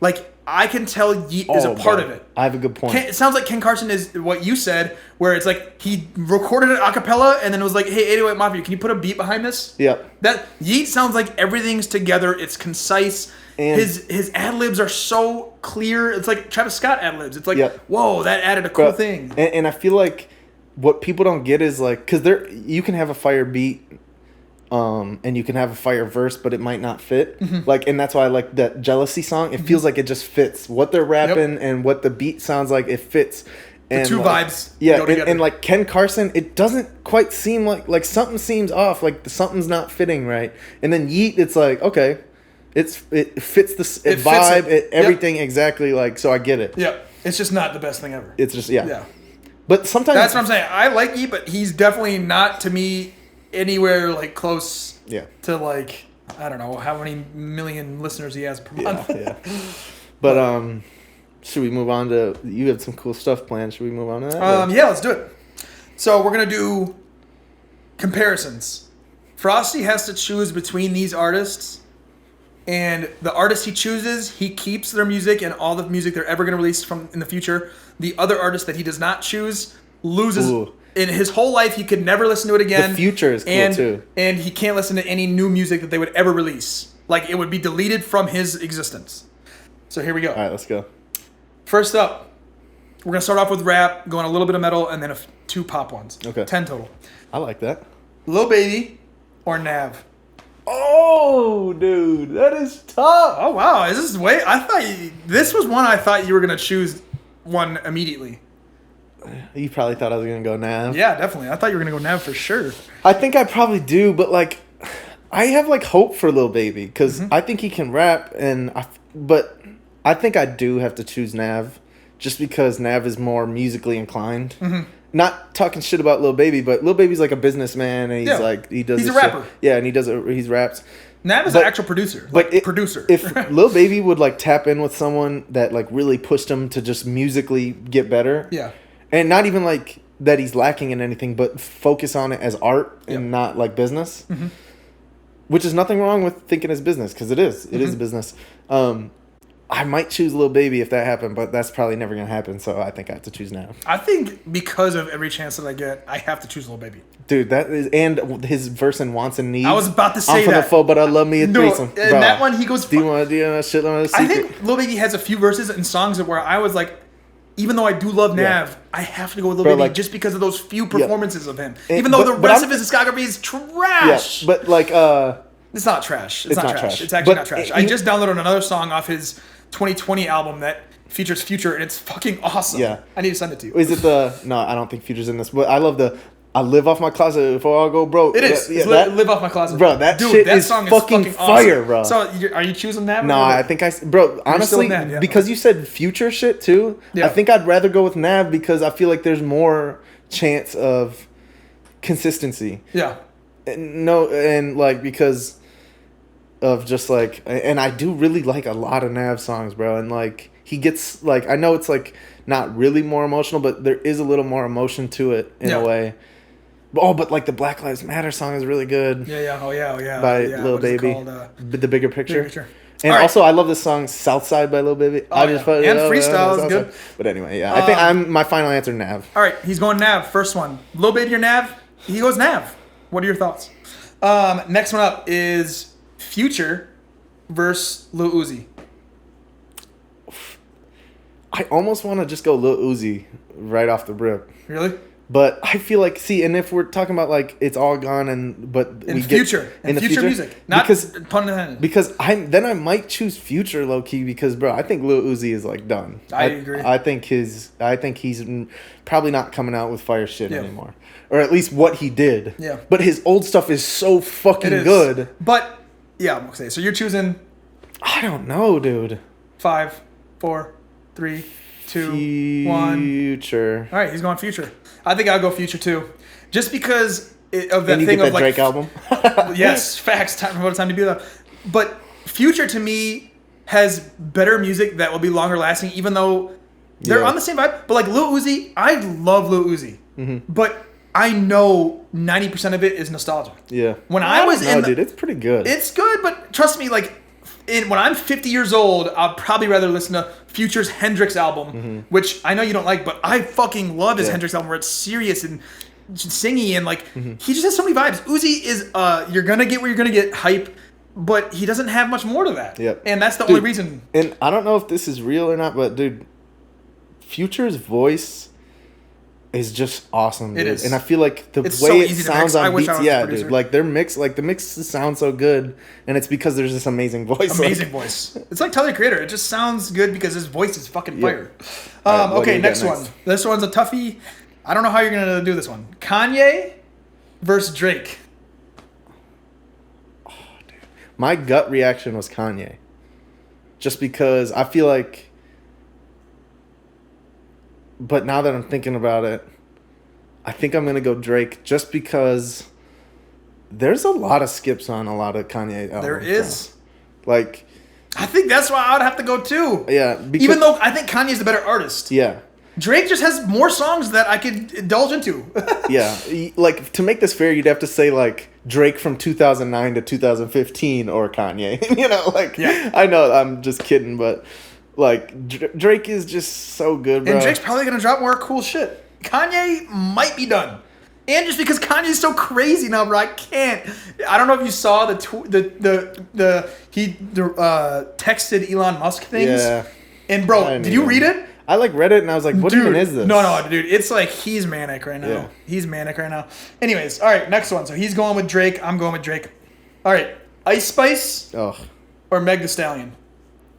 like, I can tell Yeet is a part of it. I have a good point. It sounds like Ken Carson is what you said, where it's like he recorded it a cappella and then it was like, hey, 808 Mafia, can you put a beat behind this? Yep. That Yeet sounds like everything's together. It's concise. And his ad-libs are so clear. It's like Travis Scott ad-libs. It's like, whoa, that added a cool thing. And I feel like what people don't get is like, because you can have a fire beat and you can have a fire verse, but it might not fit. Mm-hmm. Like, and that's why I like that Jealousy song. It feels like it just fits. What they're rapping and what the beat sounds like, it fits. And the two vibes go together. And like Ken Carson, it doesn't quite seem like something seems off. Like something's not fitting right. And then Yeet, it's like, okay. It fits the vibe, everything exactly, like, so I get it. Yeah. It's just not the best thing ever. It's just, yeah. But sometimes... That's what I'm saying. I like Yeet, but he's definitely not, to me, anywhere, like, close to, like, I don't know, how many million listeners he has per month. Yeah. But, should we move on to... You have some cool stuff planned. Should we move on to that? Yeah, let's do it. So, we're going to do comparisons. Frosty has to choose between these artists... And the artist he chooses, he keeps their music and all the music they're ever going to release from in the future. The other artist that he does not choose loses. Ooh. In his whole life, he could never listen to it again. The future is cool too. And he can't listen to any new music that they would ever release. Like, it would be deleted from his existence. So here we go. All right, let's go. First up, we're going to start off with rap, going a little bit of metal, and then two pop ones. Okay. 10 total. I like that. Lil Baby, or Nav? Oh, dude, that is tough. Oh wow, is this way? I thought this was one I thought you were gonna choose one immediately. You probably thought I was gonna go Nav. Yeah, definitely. I thought you were gonna go Nav for sure. I think I probably do, but like, I have like hope for Lil Baby because I think he can rap, but I think I do have to choose Nav, just because Nav is more musically inclined. Not talking shit about Lil Baby, but Lil Baby's like a businessman, and he's a rapper. Yeah, and he raps. Nav is an actual producer. Producer. If Lil Baby would like tap in with someone that like really pushed him to just musically get better. Yeah. And not even like that he's lacking in anything, but focus on it as art and not like business. Which is nothing wrong with thinking as business, because it is. It is business. I might choose Lil Baby if that happened, but that's probably never going to happen, so I think I have to choose Nav. I think because of every chance that I get, I have to choose Lil Baby. Dude, that is, and his verse in Wants and Needs. I was about to say I'm from the foe, but I love me a threesome. No, and that one, he goes... Do you want to do that shit on a secret? I think Lil Baby has a few verses and songs where I was like, even though I do love Nav, I have to go with Lil Baby just because of those few performances of him. Even though the rest of his discography is trash. Yeah, but like... it's not trash. It's not trash. It's actually not trash. I just downloaded another song off his 2020 album that features Future, and it's fucking awesome. Yeah. I need to send it to you. Is it No, I don't think Future's in this, but I love I live off my closet before I go broke. It is. Live off my closet. Bro, that song is fucking fire, bro. So, are you choosing that? No, I think bro, honestly, because you said Future shit too, I think I'd rather go with Nav because I feel like there's more chance of consistency. Yeah. And like, because of just like, and I do really like a lot of Nav songs, bro, and like he gets like, I know it's like not really more emotional, but there is a little more emotion to it in a way. But like the Black Lives Matter song is really good. Oh yeah. By Lil Baby, The Bigger Picture. And right. also, I love this song "Southside" by Lil Baby. And freestyle is good. But anyway, I think my final answer Nav. All right, he's going Nav. First one, Lil Baby or Nav? He goes Nav. What are your thoughts? Next one up is Future versus Lil Uzi. I almost want to just go Lil Uzi right off the rip. Really? But I feel like, and if we're talking about like it's all gone in the future music, not pun intended. Because I might choose Future low key because bro, I think Lil Uzi is like done. I agree. I think he's probably not coming out with fire shit anymore, or at least what he did. Yeah. But his old stuff is so fucking good. But yeah, I'm okay. So you're choosing. I don't know, dude. 5, 4, 3, 2, 1. Future. All right, he's going Future. I think I'll go Future too, just because of that thing of like Drake album. Yes, facts. Time to be that. But Future to me has better music that will be longer lasting, even though they're on the same vibe. But like Lil Uzi, I love Lil Uzi, but I know 90% of it is nostalgia. Yeah. When I was dude, it's pretty good. It's good, but trust me, like. When I'm 50 years old, I'll probably rather listen to Future's Hendrix album, which I know you don't like, but I fucking love his Hendrix album where it's serious and singy and like he just has so many vibes. Uzi is you're gonna get where you're gonna get hype, but he doesn't have much more to that. Yep. And that's the only reason. And I don't know if this is real or not, but dude, Future's voice is just awesome, dude. It is. And I feel like the way it sounds on beats, dude. Like their mix, like the mixes sound so good, and it's because there's this amazing voice. Amazing voice. It's like Tyler the Creator. It just sounds good because his voice is fucking fire. Okay, next one. This one's a toughie. I don't know how you're gonna do this one. Kanye versus Drake. Oh, dude. My gut reaction was Kanye, just because I feel like. But now that I'm thinking about it, I think I'm going to go Drake just because there's a lot of skips on a lot of Kanye albums. There is. Like, I think that's why I would have to go too. Yeah. Even though I think Kanye's the better artist. Yeah. Drake just has more songs that I could indulge into. Yeah. Like, to make this fair, you'd have to say, like, Drake from 2009 to 2015 or Kanye. You know, like, I know I'm just kidding, but... Like, Drake is just so good, bro. And Drake's probably going to drop more cool shit. Kanye might be done. And just because Kanye's so crazy now, bro, I can't. I don't know if you saw he texted Elon Musk things. Yeah. And, bro, did you read it? I like read it and I was like, what even is this? No, dude. It's like he's manic right now. Yeah. He's manic right now. Anyways, all right, next one. So he's going with Drake. I'm going with Drake. All right, Ice Spice or Meg Thee Stallion?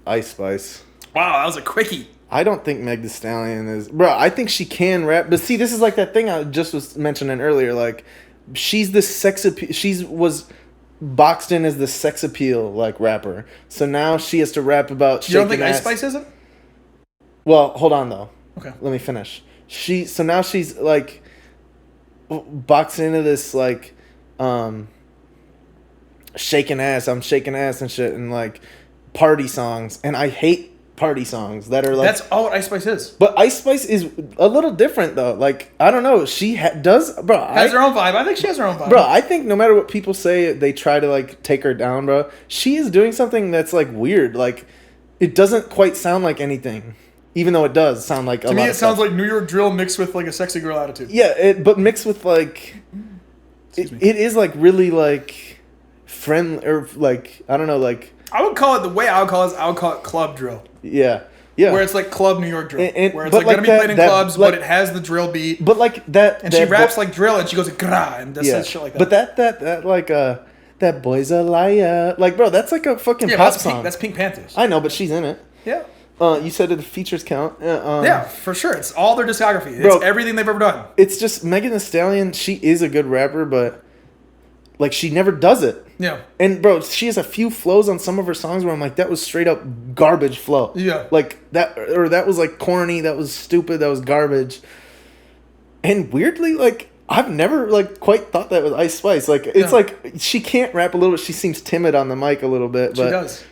Ice Spice. Wow, that was a quickie. I don't think Meg Thee Stallion is... Bro, I think she can rap. But see, this is like that thing I just was mentioning earlier. Like, she's the sex appeal... She was boxed in as the sex appeal, like, rapper. So now she has to rap about shaking ass. You don't think Ice Spice isn't? Well, hold on, though. Okay. Let me finish. So now she's, like, boxed into this, like, shaking ass. I'm shaking ass and shit. And, like, party songs. And I hate party songs that are like... That's all what Ice Spice is. But Ice Spice is a little different, though. Like, I don't know. She does... Bro, has her own vibe. I think she has her own vibe. Bro, I think no matter what people say, they try to, like, take her down, bro. She is doing something that's, like, weird. Like, it doesn't quite sound like anything. Even though it does sound like a lot of stuff. To me, it sounds like New York drill mixed with, like, a sexy girl attitude. Yeah, but mixed with, like... It is, like, really, like... friendly... Or, like, I don't know, like... I would call it... The way I would call it club drill. Yeah. Yeah. Where it's like club New York drill. Where it's like going to be played in clubs, like, but it has the drill beat. But like that... And she raps like drill and she goes, gra, and does shit like that. But that like, that boy's a liar. Like, bro, that's like a fucking pop song. That's Pink Panthers. I know, but she's in it. Yeah. You said that the features count. Yeah, for sure. It's all their discography. It's everything they've ever done. It's just Megan Thee Stallion, she is a good rapper, but like she never does it. Yeah. And bro, she has a few flows on some of her songs where I'm like, that was straight up garbage flow. Yeah. Like that was like corny, that was stupid, that was garbage. And weirdly, like I've never like quite thought that with Ice Spice. Like it's like she can't rap a little bit. She seems timid on the mic a little bit, but she does.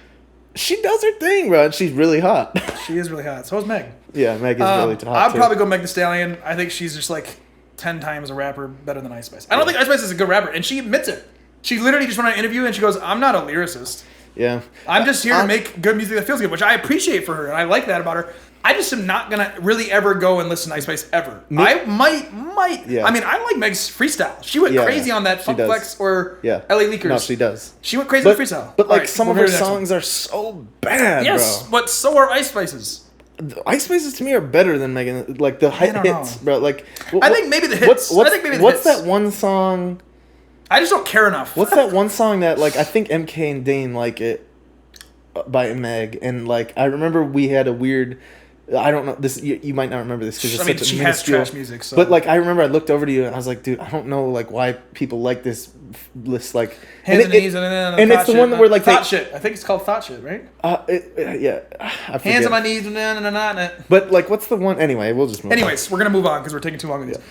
She does her thing, bro. And she's really hot. She is really hot. So is Meg. Yeah, Meg is really hot. I'd probably go Meg Thee Stallion. I think she's just like 10 times a rapper better than Ice Spice. I don't think Ice Spice is a good rapper, and she admits it. She literally just went on an interview and she goes, "I'm not a lyricist. Yeah, I'm just here to make good music that feels good," which I appreciate for her, and I like that about her. I just am not gonna really ever go and listen to Ice Spice ever. I might. Yeah. I mean, I like Meg's freestyle. She went crazy on that Funk Flex or LA Leakers. No, she does. She went crazy on freestyle. But like some of her songs are so bad, yes, bro. But so are Ice Spice's. The Ice Spice's to me are better than Megan. Like the hits, bro. Like I think maybe the hits. What's that one song? I just don't care enough. What's that one song that like I think MK and Dane like it by Meg, and like I remember we had a weird. I don't know this. You might not remember this because it's such a she minuscule. has trash music. So. But like I remember, I looked over to you and I was like, dude, I don't know like why people like this like hands and knees and it's the one where like thought shit. I think it's called Thought Shit, right? Yeah. I hands on my knees and. But like, what's the one? Anyway, we'll just move. Anyways, we're gonna move on because we're taking too long with these.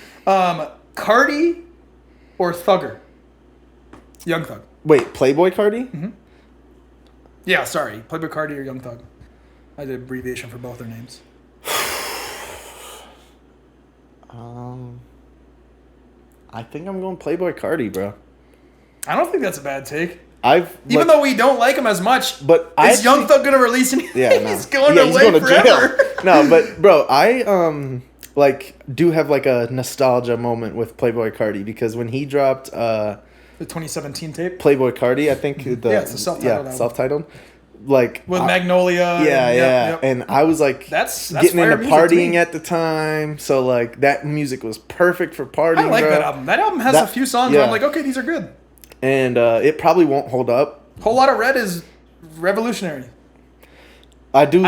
Cardi or Thugger? Young Thug. Wait, Playboy Cardi? Mm-hmm. Yeah, sorry, Playboy Cardi or Young Thug. I did abbreviation for both their names. I think I'm going Playboy Cardi, bro. I don't think that's a bad take. Even though we don't like him as much, but is Young Thug gonna release anything? Yeah, no. He's going to forever. No, but bro, I like do have like a nostalgia moment with Playboy Cardi because when he dropped the 2017 tape, Playboy Cardi, I think it's the self-titled. Self-titled. Like with Magnolia. Yeah. And I was like that's getting into partying at the time. So like that music was perfect for partying. I like that album. That album has a few songs where I'm like, okay, these are good. And it probably won't hold up. Whole Lot of Red is revolutionary. I did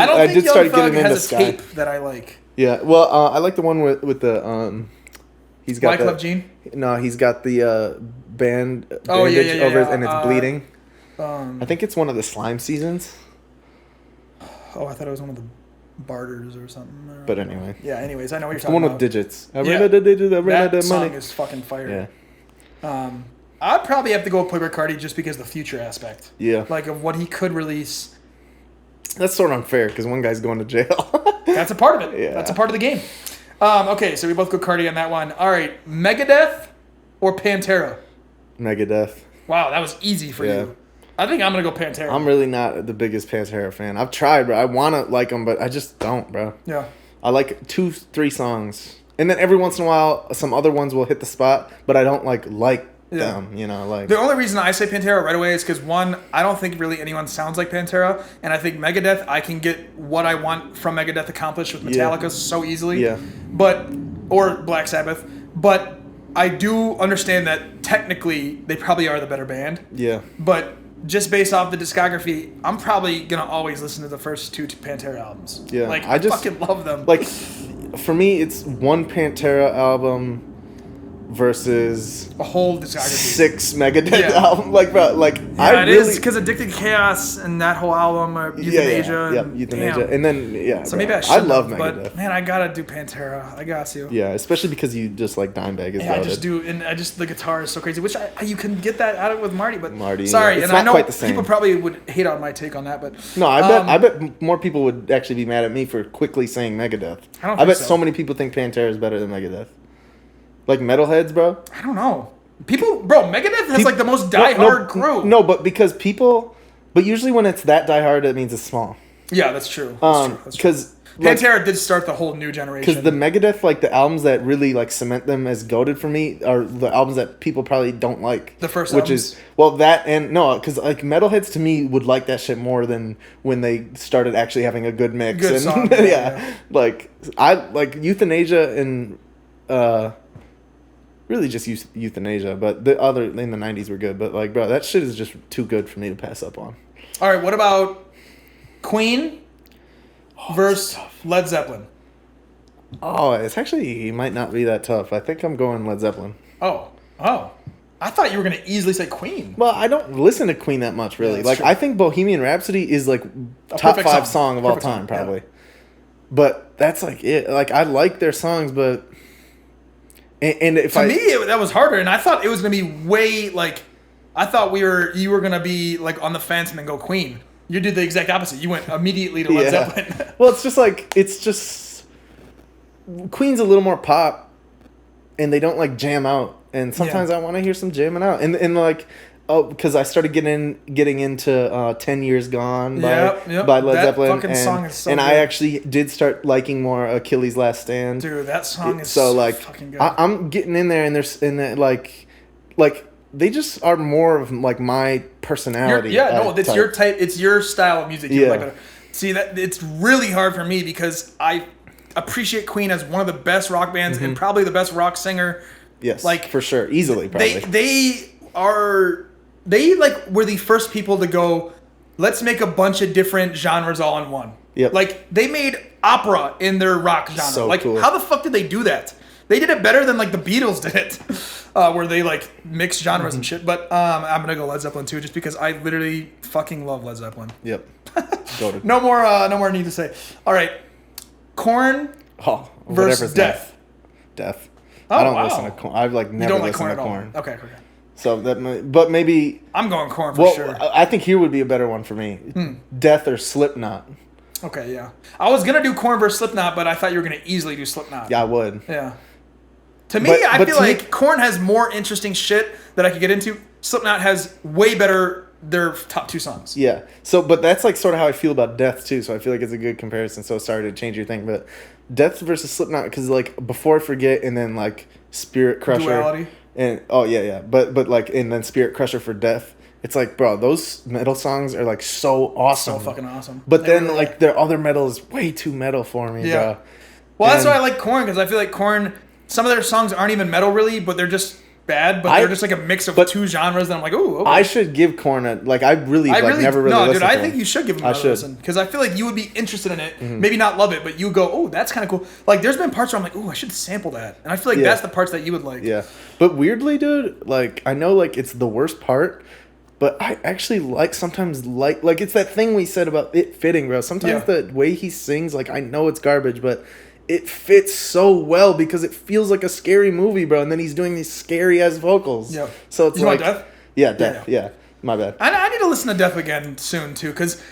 start getting into has a tape that I like. Yeah. Well, I like the one with the he's got Wyclef Jean? No, he's got the bandage over and it's bleeding. I think it's one of the Slime seasons. Oh, I thought it was one of the Barters or something. But anyway. Yeah, anyways, I know what you're it's talking about. The one with digits. That song is fucking fire. Yeah. I'd probably have to go with Playboy Cardi just because of the future aspect. Yeah. Like of what he could release. That's sort of unfair because one guy's going to jail. That's a part of it. Yeah. That's a part of the game. Okay, so we both go Cardi on that one. All right, Megadeth or Pantera? Megadeth. Wow, that was easy for you. I think I'm going to go Pantera. I'm really not the biggest Pantera fan. I've tried, bro. I want to like them, but I just don't, bro. Yeah. I like 2-3 songs. And then every once in a while, some other ones will hit the spot, but I don't like them, you know, like the only reason I say Pantera right away is because one, I don't think really anyone sounds like Pantera, and I think Megadeth, I can get what I want from Megadeth accomplished with Metallica so easily. Yeah. Or Black Sabbath, but I do understand that technically they probably are the better band. Yeah. But just based off the discography, I'm probably gonna always listen to the first 2 Pantera albums. Yeah. Like I just fucking love them. Like, for me, it's one Pantera album versus a whole discography. 6 Megadeth album. Like, bro, like it is because Addicted to Chaos and that whole album, or Euthanasia. Yeah, Euthanasia, and then So maybe I love Megadeth, but man, I gotta do Pantera. I got to. Yeah, especially because you just like Dimebag is. Yeah, I just do, and the guitar is so crazy. Which you can get that out of with Marty, but sorry, and it's I know quite the same. People probably would hate on my take on that, but no, I bet more people would actually be mad at me for quickly saying Megadeth. I bet so many people think Pantera is better than Megadeth. Like metalheads, bro. I don't know. Megadeth has like the most diehard crew. No, but because but usually when it's that diehard, it means it's small. Yeah, that's true. Because Pantera did start the whole new generation. Because the Megadeth, like the albums that really like cement them as goated for me, are the albums that people probably don't like. The first which albums? is because like metalheads to me would like that shit more than when they started actually having a good mix. Good and song, yeah. Like I like Euthanasia and really just Euthanasia, but the other in the 90s were good. But like, bro, that shit is just too good for me to pass up on. All right, what about Queen versus Led Zeppelin? Oh, it might not be that tough. I think I'm going Led Zeppelin. Oh. I thought you were going to easily say Queen. Well, I don't listen to Queen that much, really. Like, true. I think Bohemian Rhapsody is like top 5 song of all time, probably. Yeah. But that's like it. Like, I like their songs, but and if to me that was harder, and I thought it was going to be way like I thought you were going to be like on the fence and then go Queen. You did the exact opposite. You went immediately to Led Zeppelin. Well, it's just Queen's a little more pop, and they don't like jam out. And sometimes I want to hear some jamming out, and like, because I started getting into 10 Years Gone by Led Zeppelin, fucking song is so and good. I actually did start liking more Achilles' Last Stand. Dude, that song is so like fucking good. I'm getting in there, and like they just are more of like my personality. It's your type. It's your style of music. See that it's really hard for me because I appreciate Queen as one of the best rock bands and probably the best rock singer. Yes, like for sure, easily. Probably they were the first people to go. Let's make a bunch of different genres all in one. Yep. Like they made opera in their rock genre. So like cool. How the fuck did they do that? They did it better than like the Beatles did it, where they like mix genres and shit. But I'm gonna go Led Zeppelin too, just because I literally fucking love Led Zeppelin. Yep. No more need to say. All right, Korn versus Death. Death. Oh, I don't listen to Korn. I've like never listened to Korn. Okay. So but maybe I'm going Korn for sure. I think here would be a better one for me. Death or Slipknot. Okay, yeah. I was gonna do Korn versus Slipknot, but I thought you were gonna easily do Slipknot. Yeah, I would. Yeah. To me, I feel like Korn has more interesting shit that I could get into. Slipknot has way better their top 2 songs. Yeah. So, but that's like sort of how I feel about Death too. So I feel like it's a good comparison. So sorry to change your thing, but Death versus Slipknot, because like Before I Forget and then like Spirit Crusher. Duality. And but like and then Spirit Crusher for Death. It's like, bro, those metal songs are like so awesome. So fucking awesome. But then really like their other metal is way too metal for me, bro. Well, that's why I like Korn, because I feel like Korn, some of their songs aren't even metal really, but they're just bad, but they're just like a mix of 2 genres that I'm like, ooh, okay. I should give Korn I never really listened to I them. think you should give them another listen, because I feel like you would be interested in it, maybe not love it, but you go, oh, that's kind of cool. Like there's been parts where I'm like, oh, I should sample that, and I feel like that's the parts that you would like. Yeah, but weirdly, dude, like I know like it's the worst part, but I actually sometimes like it's that thing we said about it fitting, bro. Sometimes the way he sings, like I know it's garbage, but it fits so well because it feels like a scary movie, bro. And then he's doing these scary ass vocals. Yeah. So it's like Death? Yeah, Death. Yeah. My bad. I need to listen to Death again soon too, because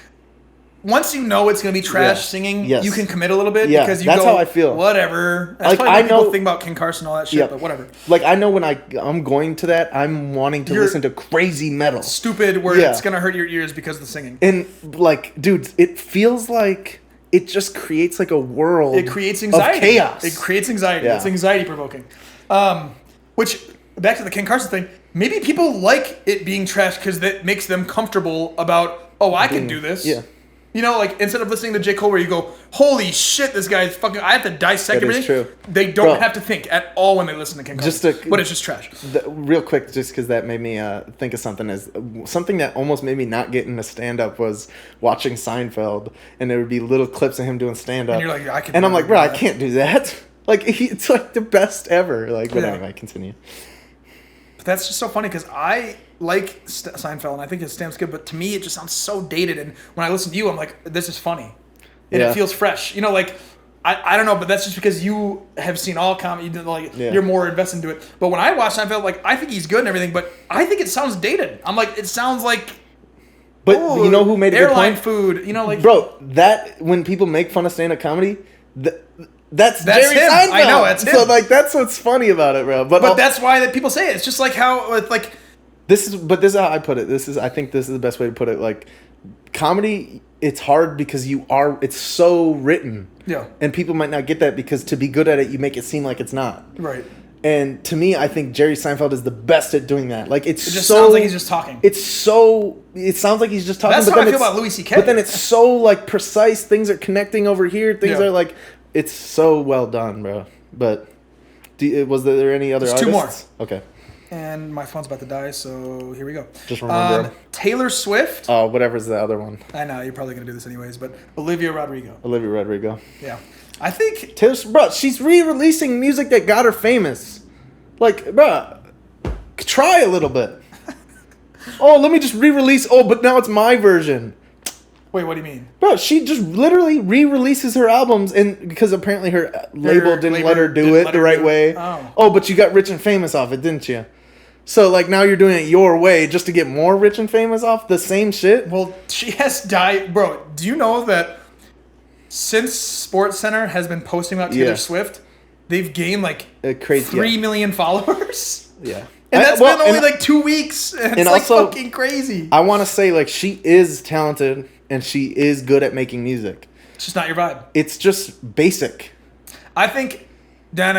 once you know it's gonna be trash singing, you can commit a little bit because that's how I feel. Whatever. That's like probably I what know people think about King Carson and all that shit, but whatever. Like I know when I'm going to that, I'm wanting to listen to crazy metal, stupid, where it's gonna hurt your ears because of the singing. And like, dude, it feels like it just creates like a world. It creates anxiety. Of chaos. It creates anxiety. Yeah. It's anxiety provoking. Which back to the Ken Carson thing. Maybe people like it being trash because that makes them comfortable about, I can do this. Yeah. You know, like, instead of listening to J. Cole where you go, holy shit, this guy's fucking, I have to dissect everything. True. They don't have to think at all when they listen to Ken Carson. But it's just trash. Real quick, just because that made me think of something. Something that almost made me not get into stand-up was watching Seinfeld, and there would be little clips of him doing stand-up. And you're like, I can And I'm like, bro, I can't do that. Like, it's like the best ever. Like, but anyway, continue. But that's just so funny because I like Seinfeld and I think his stand-up's good, but to me it just sounds so dated. And when I listen to you, I'm like, this is funny, and it feels fresh. You know, like I don't know, but that's just because you have seen all comedy. You're more invested into it. But when I watch Seinfeld, like, I think he's good and everything, but I think it sounds dated. I'm like, it sounds like. But you know who made a good point? Airline food. You know, like, bro, that when people make fun of stand-up comedy. That's Jerry him. Seinfeld. I know, that's him. So, like, that's what's funny about it, bro. But that's why that people say it. It's just like how, like... This is how I put it. I think this is the best way to put it. Like, comedy, it's hard because it's so written. Yeah. And people might not get that because to be good at it, you make it seem like it's not. Right. And to me, I think Jerry Seinfeld is the best at doing that. Like, it just sounds like he's just talking. It sounds like he's just talking. That's how I feel about Louis C.K. But then it's so, like, precise. Things are connecting over here. Things are, like... It's so well done, bro. But was there any other artists? 2 more. Okay. And my phone's about to die, so here we go. Just remember. Taylor Swift. Oh, whatever's the other one. I know, you're probably going to do this anyways, but Olivia Rodrigo. Yeah. I think... Taylor, bro, she's re-releasing music that got her famous. Like, bro, try a little bit. Let me just re-release. But now it's my version. Wait, what do you mean? Bro, she just literally re-releases her albums, and because apparently her label didn't let her do it the right way. But you got Rich and Famous off it, didn't you? So, like, now you're doing it your way just to get more Rich and Famous off the same shit? Well, she has died. Bro, do you know that since SportsCenter has been posting about Taylor Swift, they've gained, like, 3 million followers? Yeah. And that's been only, like, 2 weeks. And it's, like, also, fucking crazy. I want to say, like, she is talented. And she is good at making music. It's just not your vibe. It's just basic. I think that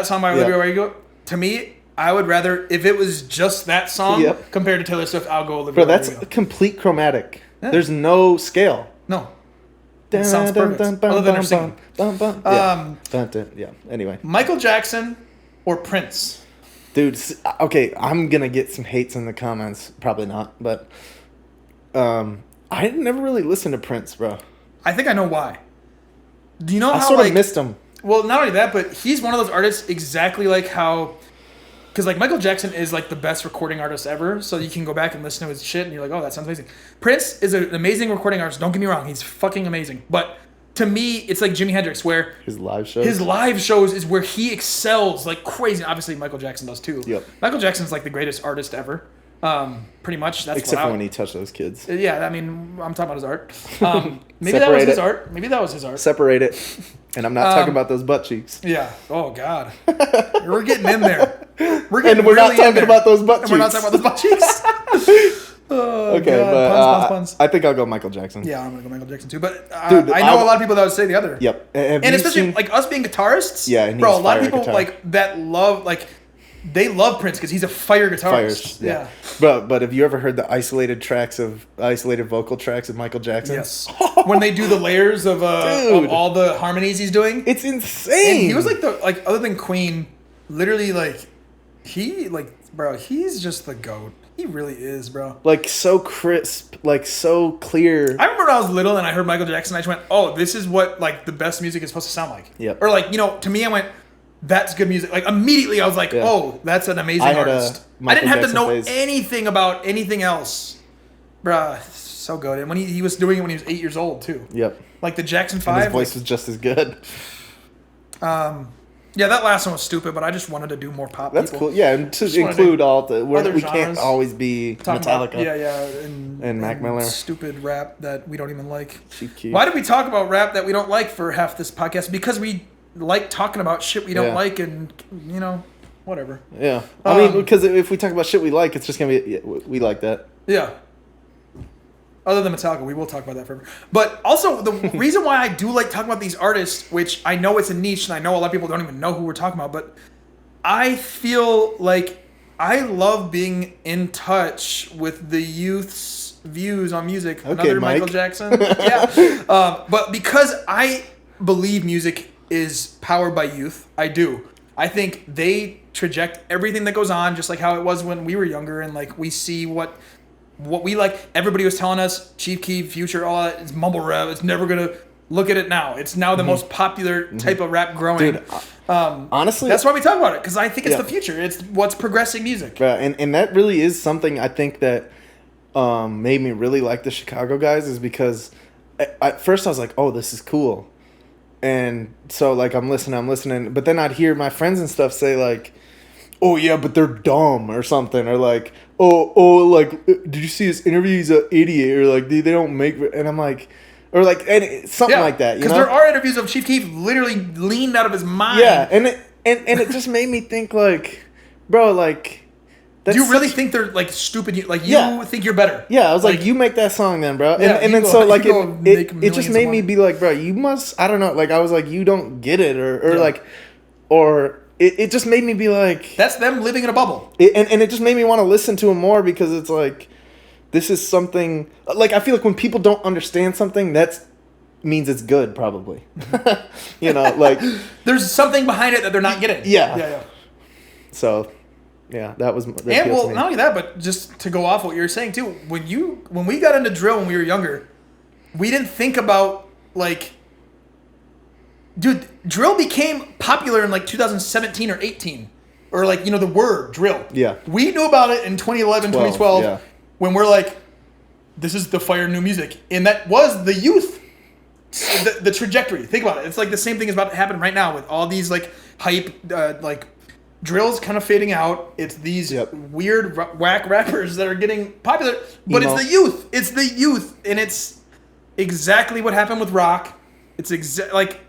song by Olivia Rodrigo, to me, I would rather, if it was just that song compared to Taylor Swift, I'll go Olivia Rodrigo. Bro, that's complete chromatic. Yeah. There's no scale. No. It sounds perfect. Other than her singing. Yeah, anyway. Michael Jackson or Prince? Dude, okay, I'm going to get some hates in the comments. Probably not, but... I never really listened to Prince, bro. I think I know why. Do you know how I sort of missed him? Well, not only that, but he's one of those artists exactly like how... Because, like, Michael Jackson is, like, the best recording artist ever, so you can go back and listen to his shit, and you're like, oh, that sounds amazing. Prince is an amazing recording artist. Don't get me wrong. He's fucking amazing. But to me, it's like Jimi Hendrix, where... His live shows? His live shows is where he excels like crazy. Obviously, Michael Jackson does, too. Yep. Michael Jackson's, like, the greatest artist ever. Pretty much. That's except for when he touched those kids. Yeah, I mean, I'm talking about his art. Maybe that was his art. Maybe that was his art. Separate it. And I'm not talking about those butt cheeks. Yeah. Oh God. We're getting in there. We're getting. And we're not talking about those butt cheeks. And we're not talking about those butt cheeks. Okay, God. but puns. I think I'll go Michael Jackson. Yeah, I'm gonna go Michael Jackson too. But dude, I know a lot of people that would say the other. Yep. And especially like us being guitarists. Yeah, and bro, a lot of people like that love like. They love Prince because he's a fire guitarist. Yeah. But have you ever heard the isolated vocal tracks of Michael Jackson? Yes. When they do the layers of all the harmonies he's doing, it's insane. And he was like other than Queen, literally bro, he's just the GOAT. He really is, bro. Like so crisp, like so clear. I remember when I was little and I heard Michael Jackson, I just went, "Oh, this is what like the best music is supposed to sound like." Yep. Or like to me, I went. That's good music. Like immediately, I was like, "Oh, that's an amazing artist." I didn't have to know anything about anything else, bruh. So good. And when he was doing it when he was 8 years old too. Yep. Like the Jackson 5. And his voice was just as good. Yeah, that last one was stupid, but I just wanted to do more pop. That's people. cool. Yeah, and to include all the we can't always be Metallica. And Mac Miller. Stupid rap that we don't even like. GQ. Why did we talk about rap that we don't like for half this podcast? Because we like talking about shit we don't like, and whatever. Yeah, I mean, because if we talk about shit we like, it's just gonna be we like that. Yeah. Other than Metallica, we will talk about that forever. But also, the reason why I do like talking about these artists, which I know it's a niche, and I know a lot of people don't even know who we're talking about, but I feel like I love being in touch with the youth's views on music. Okay, Another Mike. Michael Jackson. Yeah. But because I believe music is powered by youth, I do. I think they traject everything that goes on, just like how it was when we were younger, and like we see what we like. Everybody was telling us Chief Keef, Future, all that. It's mumble rap. It's never gonna look at it now. It's now the most popular type of rap growing. Dude, honestly, that's why we talk about it, because I think it's the future. It's what's progressing music. Yeah, and that really is something I think that made me really like the Chicago guys, is because at first I was like, oh, this is cool. And so, like, I'm listening. But then I'd hear my friends and stuff say, like, oh, yeah, but they're dumb or something. Or, like, oh, like, did you see his interview? He's an idiot. Or, like, they don't make... And I'm like... Or, like, something like that, you know? Because there are interviews of Chief Keef literally leaned out of his mind. Yeah, and it just made me think, like, bro, like... Do you really think they're like stupid? Like you think you're better? Yeah, I was like, you make that song then, bro. And then so like it just made me be like, bro, you must. I don't know. Like I was like, you don't get it, or like, or it just made me be like, that's them living in a bubble. And it just made me want to listen to him more, because it's like, this is something. Like I feel like when people don't understand something, that's means it's good, probably. You know, like there's something behind it that they're not getting. Yeah. So. Yeah, that was. And well, not only that, but just to go off what you were saying too, when we got into drill when we were younger, we didn't think about like, dude, drill became popular in like 2017 or 18, or like the word drill. Yeah. We knew about it in 2011, 2012, when we're like, this is the fire new music, and that was the youth. The trajectory. Think about it. It's like the same thing is about to happen right now with all these like hype like. Drill's kind of fading out. It's these weird whack rappers that are getting popular, but it's the youth. It's the youth, and it's exactly what happened with rock. It's like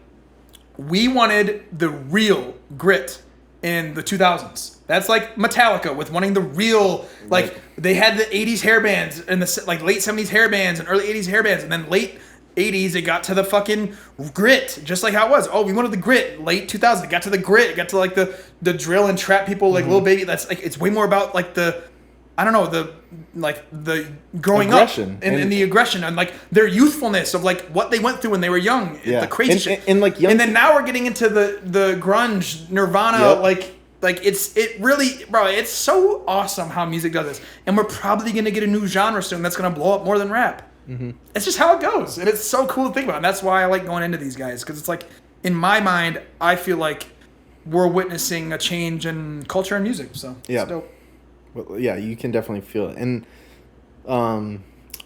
we wanted the real grit in the 2000s. That's like Metallica with wanting the real, like they had the 80s hair bands and the like late 70s hair bands and early 80s hair bands, and then late 80s, it got to the fucking grit, just like how it was. Oh, we wanted the grit. Late 2000s, it got to the grit. It got to like the drill and trap people, like Lil Baby. That's like, it's way more about like the, I don't know, the growing aggression. Up and the aggression and like their youthfulness of like what they went through when they were young. Yeah. The crazy shit. And like young. And then now we're getting into the grunge, Nirvana, like it really, bro, it's so awesome how music does this. And we're probably going to get a new genre soon that's going to blow up more than rap. Mm-hmm. It's just how it goes, and it's so cool to think about. And that's why I like going into these guys, because it's like in my mind, I feel like we're witnessing a change in culture and music. So yeah, it's dope. Well, yeah, you can definitely feel it, and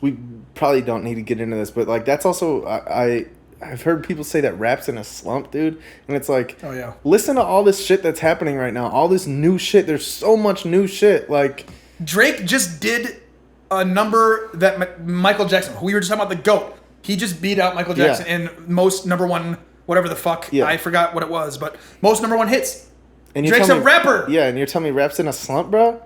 we probably don't need to get into this, but like that's also I've heard people say that rap's in a slump, dude, and it's like, oh yeah, listen to all this shit that's happening right now, all this new shit. There's so much new shit. Like Drake just did a number that Michael Jackson, who we were just talking about, the GOAT, he just beat out Michael Jackson in most number one, whatever the fuck, I forgot what it was, but most number one hits. And Drake's a rapper. Yeah, and you're telling me rap's in a slump, bro?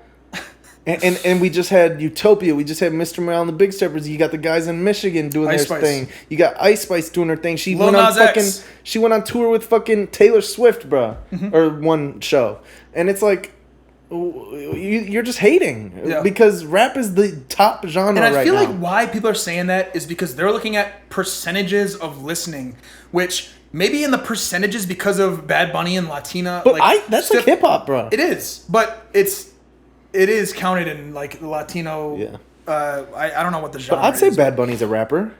and we just had Utopia, we just had Mr. Morale and the Big Steppers, you got the guys in Michigan doing their thing, you got Ice Spice doing her thing, she went on tour with fucking Taylor Swift, bro, or one show, and it's like, you're just hating because rap is the top genre right now. And I feel like why people are saying that is because they're looking at percentages of listening, which maybe in the percentages because of Bad Bunny and Latina. But that's like hip hop, bro. It is, but it is counted in like the Latino. Yeah. I don't know what the genre. But I'd say Bad Bunny's a rapper.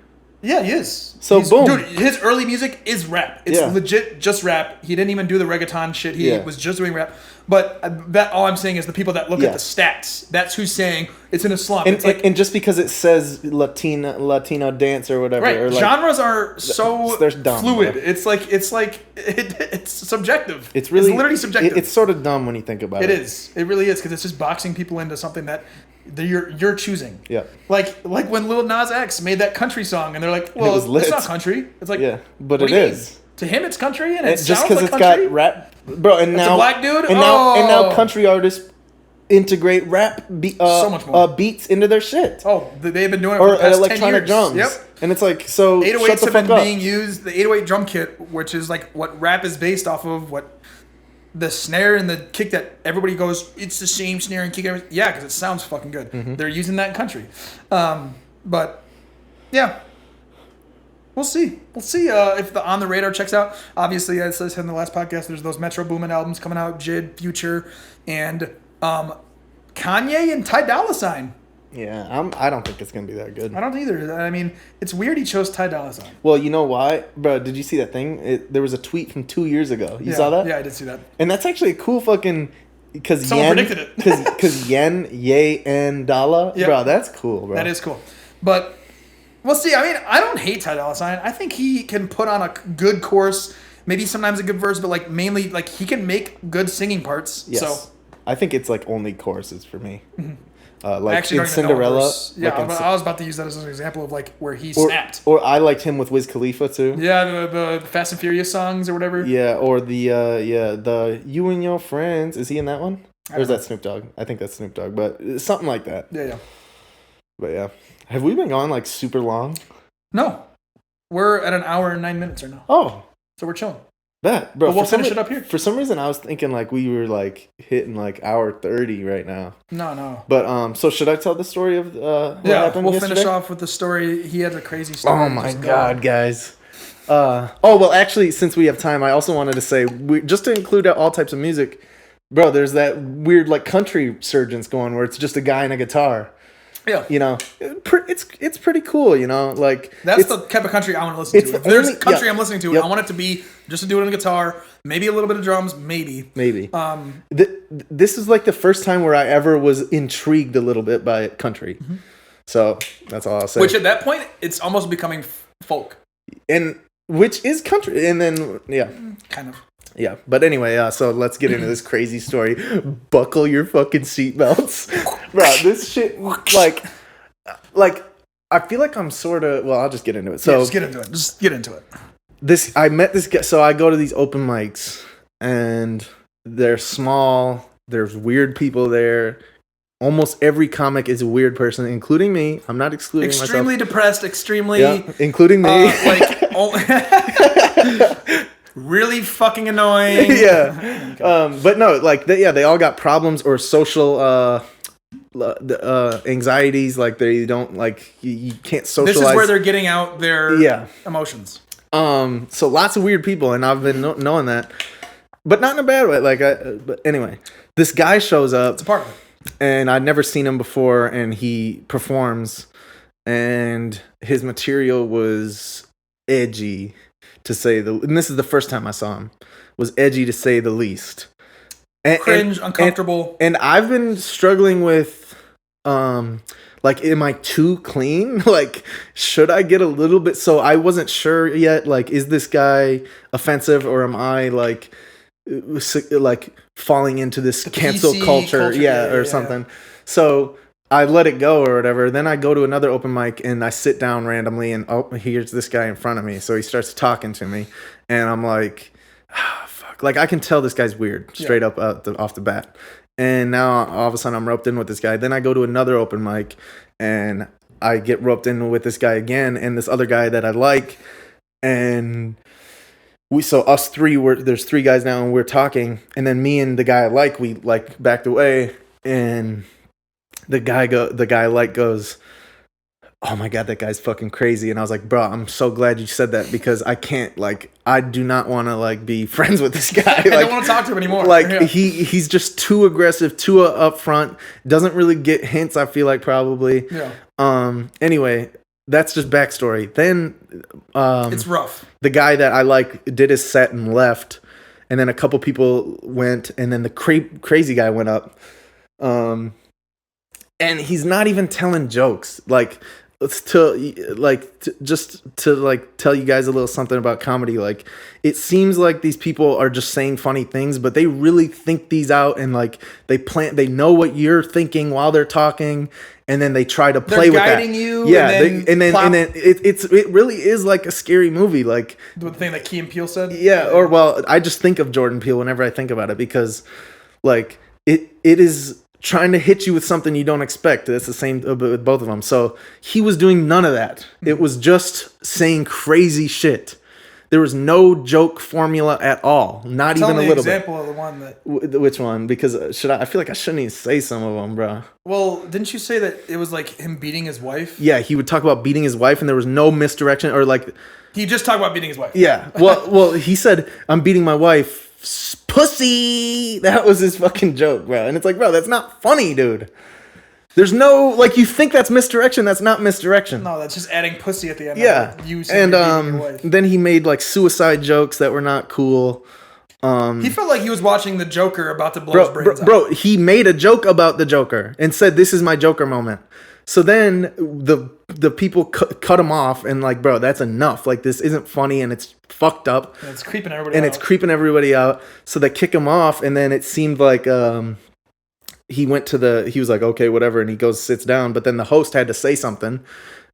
Yeah, he is. So boom, dude, his early music is rap. It's legit just rap. He didn't even do the reggaeton shit. He was just doing rap. But that all I'm saying is the people that look at the stats. That's who's saying it's in a slump. And just because it says Latino dance or whatever, right? Or like, genres are so dumb, fluid. Bro. It's subjective. It's literally subjective. It's sort of dumb when you think about it. It is. It really is, because it's just boxing people into something that you're choosing. Yeah. Like when Lil Nas X made that country song, and they're like, well, it's not country. It's like, but it is. To him, it's country, and it just because it's got rap, bro. And now a black dude, and now country artists integrate rap so much more beats into their shit. Oh, they've been doing it for the past electronic 10 years. drums. Yep. And it's like, so 808s have been being used. The 808 drum kit, which is like what rap is based off of, what the snare and the kick that everybody goes, it's the same snare and kick. Yeah, because it sounds fucking good. They're using that in country. But yeah, we'll see. We'll see if the On the Radar checks out. Obviously, as I said in the last podcast, there's those Metro Boomin albums coming out, Jid, Future, and Kanye and Ty Dolla $ign. Yeah, I don't think it's gonna be that good. I don't either. I mean, it's weird he chose Ty Dolla $ign. Well, you know why, bro? Did you see that thing? There was a tweet from 2 years ago. You saw that? Yeah, I did see that. And that's actually a cool fucking because someone predicted it. Because yen, yay, and dollar, yep. Bro. That's cool, bro. That is cool, but we'll see. I mean, I don't hate Ty Dolla $ign. I think he can put on a good chorus, maybe sometimes a good verse, but like mainly like he can make good singing parts. Yes. So I think it's like only choruses for me. Like actually in Cinderella. Yeah, I was about to use that as an example of like where he or, snapped. Or I liked him with Wiz Khalifa too. Yeah, the Fast and Furious songs or whatever. Yeah, or the You and Your Friends. Is he in that one? Or is that Snoop Dogg? I think that's Snoop Dogg, but something like that. Yeah. But yeah. Have we been gone like super long? No. We're at an hour and 9 minutes right now. Oh. So we're chilling. That, bro. But we'll finish it up here. For some reason, I was thinking like we were like hitting like hour 30 right now. No. But so should I tell the story of what happened we'll yesterday? finish off with the story. He had a crazy story. Oh my god, guys. Well, actually, since we have time, I also wanted to say just to include all types of music, bro. There's that weird like country surgence going where it's just a guy and a guitar. Yeah, you know, it's pretty cool. You know, like that's the type of country I want to listen to. If there's country I'm listening to, yep. I want it to be just to do it on a guitar, maybe a little bit of drums, maybe. This is like the first time where I ever was intrigued a little bit by country. Mm-hmm. So that's all I'll say. Which at that point, it's almost becoming folk, and which is country, and then kind of. Yeah, but anyway, so let's get into this crazy story. Buckle your fucking seatbelts. Bro, this shit, like, I feel like I'm sort of, well, I'll just get into it. So just get into it. I met this guy, so I go to these open mics, and they're small, there's weird people there. Almost every comic is a weird person, including me. I'm not excluding myself. Extremely depressed, including me. Really fucking annoying. Yeah. But no, like they all got problems or social anxieties. Like they don't like you can't socialize. This is where they're getting out their emotions. So lots of weird people, and I've been knowing that, but not in a bad way. Like, but anyway, this guy shows up. It's a part of it. And I'd never seen him before, and he performs, and his material was edgy. To say and this is the first time I saw him, was edgy to say the least. Cringe, uncomfortable. And I've been struggling with, like, am I too clean? Like, should I get a little bit? So I wasn't sure yet, like, is this guy offensive or am I, like falling into this cancel culture? Or something. So I let it go or whatever. Then I go to another open mic and I sit down randomly and here's this guy in front of me. So he starts talking to me and I'm like, fuck. Like I can tell this guy's weird straight up off the bat. And now all of a sudden I'm roped in with this guy. Then I go to another open mic and I get roped in with this guy again and this other guy that I like. And us three, there's three guys now and we're talking. And then me and the guy I like, we like backed away and the guy I like goes, oh my God, that guy's fucking crazy. And I was like, bro, I'm so glad you said that because I can't, like, I do not want to, like, be friends with this guy. I don't want to talk to him anymore. Like, he's just too aggressive, too upfront, doesn't really get hints, I feel like, probably. Yeah. Anyway, that's just backstory. Then, it's rough. The guy that I like did his set and left. And then a couple people went, and then the crazy guy went up. And he's not even telling jokes. Like, tell you guys a little something about comedy. Like, it seems like these people are just saying funny things, but they really think these out and like they know what you're thinking while they're talking, and then they try to play with that. They're guiding you. Yeah, and then it really is like a scary movie. Like the thing that Key and Peele said. Yeah, or well, I just think of Jordan Peele whenever I think about it because, like, it is trying to hit you with something you don't expect. That's the same with both of them. So he was doing none of that. It was just saying crazy shit There was no joke formula at all. Not even a little bit. Example of the one that. Which one? Because I feel like I shouldn't even say some of them, bro. Well, didn't you say that it was like him beating his wife? Yeah, he would talk about beating his wife, and there was no misdirection or like. He just talked about beating his wife. Yeah. Well, he said, "I'm beating my wife." Pussy. That was his fucking joke, bro. And it's like, bro, that's not funny, dude. There's no, like, you think that's misdirection. That's not misdirection. No, that's just adding pussy at the end. Yeah. Of you saying your wife. Then he made like suicide jokes that were not cool. He felt like he was watching the Joker about to blow his brains out. Bro, he made a joke about the Joker and said, "This is my Joker moment." So then the people cut him off and like, bro, that's enough. Like, this isn't funny and it's fucked up. And it's creeping everybody out. So they kick him off, and then it seemed like he was like, okay, whatever, and he goes, sits down. But then the host had to say something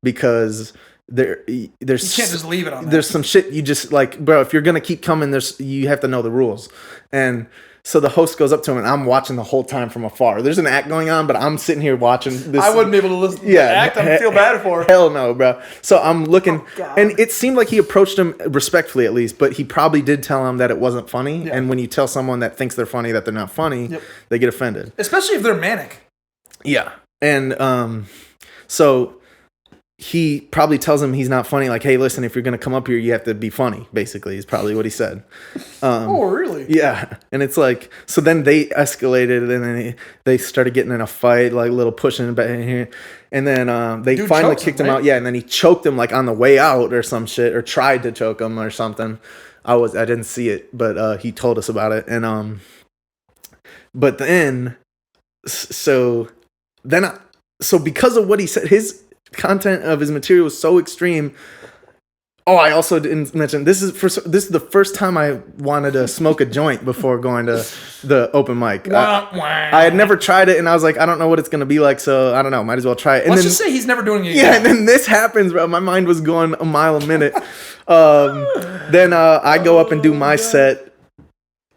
because there's you can't just leave it on that. There's some shit you just like, bro, if you're gonna keep coming, you have to know the rules. And so the host goes up to him, and I'm watching the whole time from afar. There's an act going on, but I'm sitting here watching this. I wouldn't be able to listen to the act. I feel bad for him. Hell no, bro. So I'm looking, and it seemed like he approached him respectfully at least, but he probably did tell him that it wasn't funny. Yeah. And when you tell someone that thinks they're funny that they're not funny, they get offended. Especially if they're manic. Yeah. And so he probably tells him he's not funny. Like, hey, listen, if you're going to come up here, you have to be funny, basically, is probably what he said. Oh, really? Yeah. And it's like, so then they escalated, and then they started getting in a fight, like a little pushing back in here. And then they finally kicked him out. Yeah. And then he choked him like on the way out or some shit, or tried to choke him or something. I didn't see it, but he told us about it. And, but then, so because of what he said, his content of his material was so extreme. Oh, I also didn't mention this is the first time I wanted to smoke a joint before going to the open mic. I had never tried it, and I was like, I don't know what it's gonna be like, so I don't know. Might as well try it. And Let's just say he's never doing it again. Yeah, and then this happens, bro. My mind was going a mile a minute. Then I go up and do my set.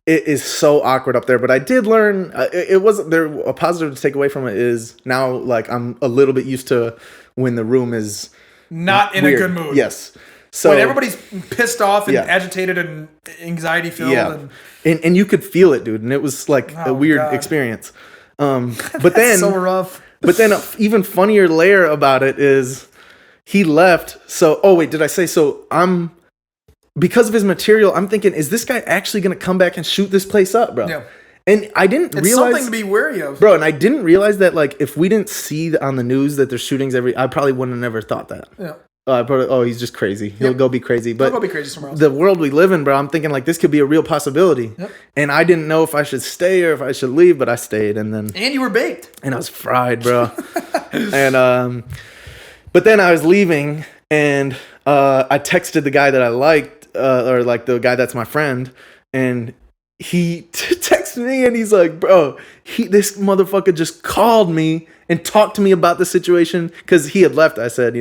It is so awkward up there, but I did learn. It wasn't there. A positive to take away from it is now, like, I'm a little bit used to when the room is not in weird. A good mood. Yes. So when everybody's pissed off and agitated and anxiety filled. Yeah. And you could feel it, dude. And it was like a weird experience. But then so rough. But then an even funnier layer about it is he left. So, did I say so? Because of his material, I'm thinking, is this guy actually going to come back and shoot this place up, bro? Yeah. And I didn't realize... It's something to be wary of. Bro, and I didn't realize that, like, if we didn't see on the news that there's shootings I probably wouldn't have never thought that. Yeah. I probably, he's just crazy. He'll go be crazy. But he'll go be crazy somewhere else. The world we live in, bro, I'm thinking, like, this could be a real possibility. Yep. And I didn't know if I should stay or if I should leave, but I stayed. And you were baked. And I was fried, bro. And, but then I was leaving, and I texted the guy that I liked, or like the guy that's my friend, and he texted me, and he's like, bro, this motherfucker just called me and talked to me about the situation, because he had left. I said,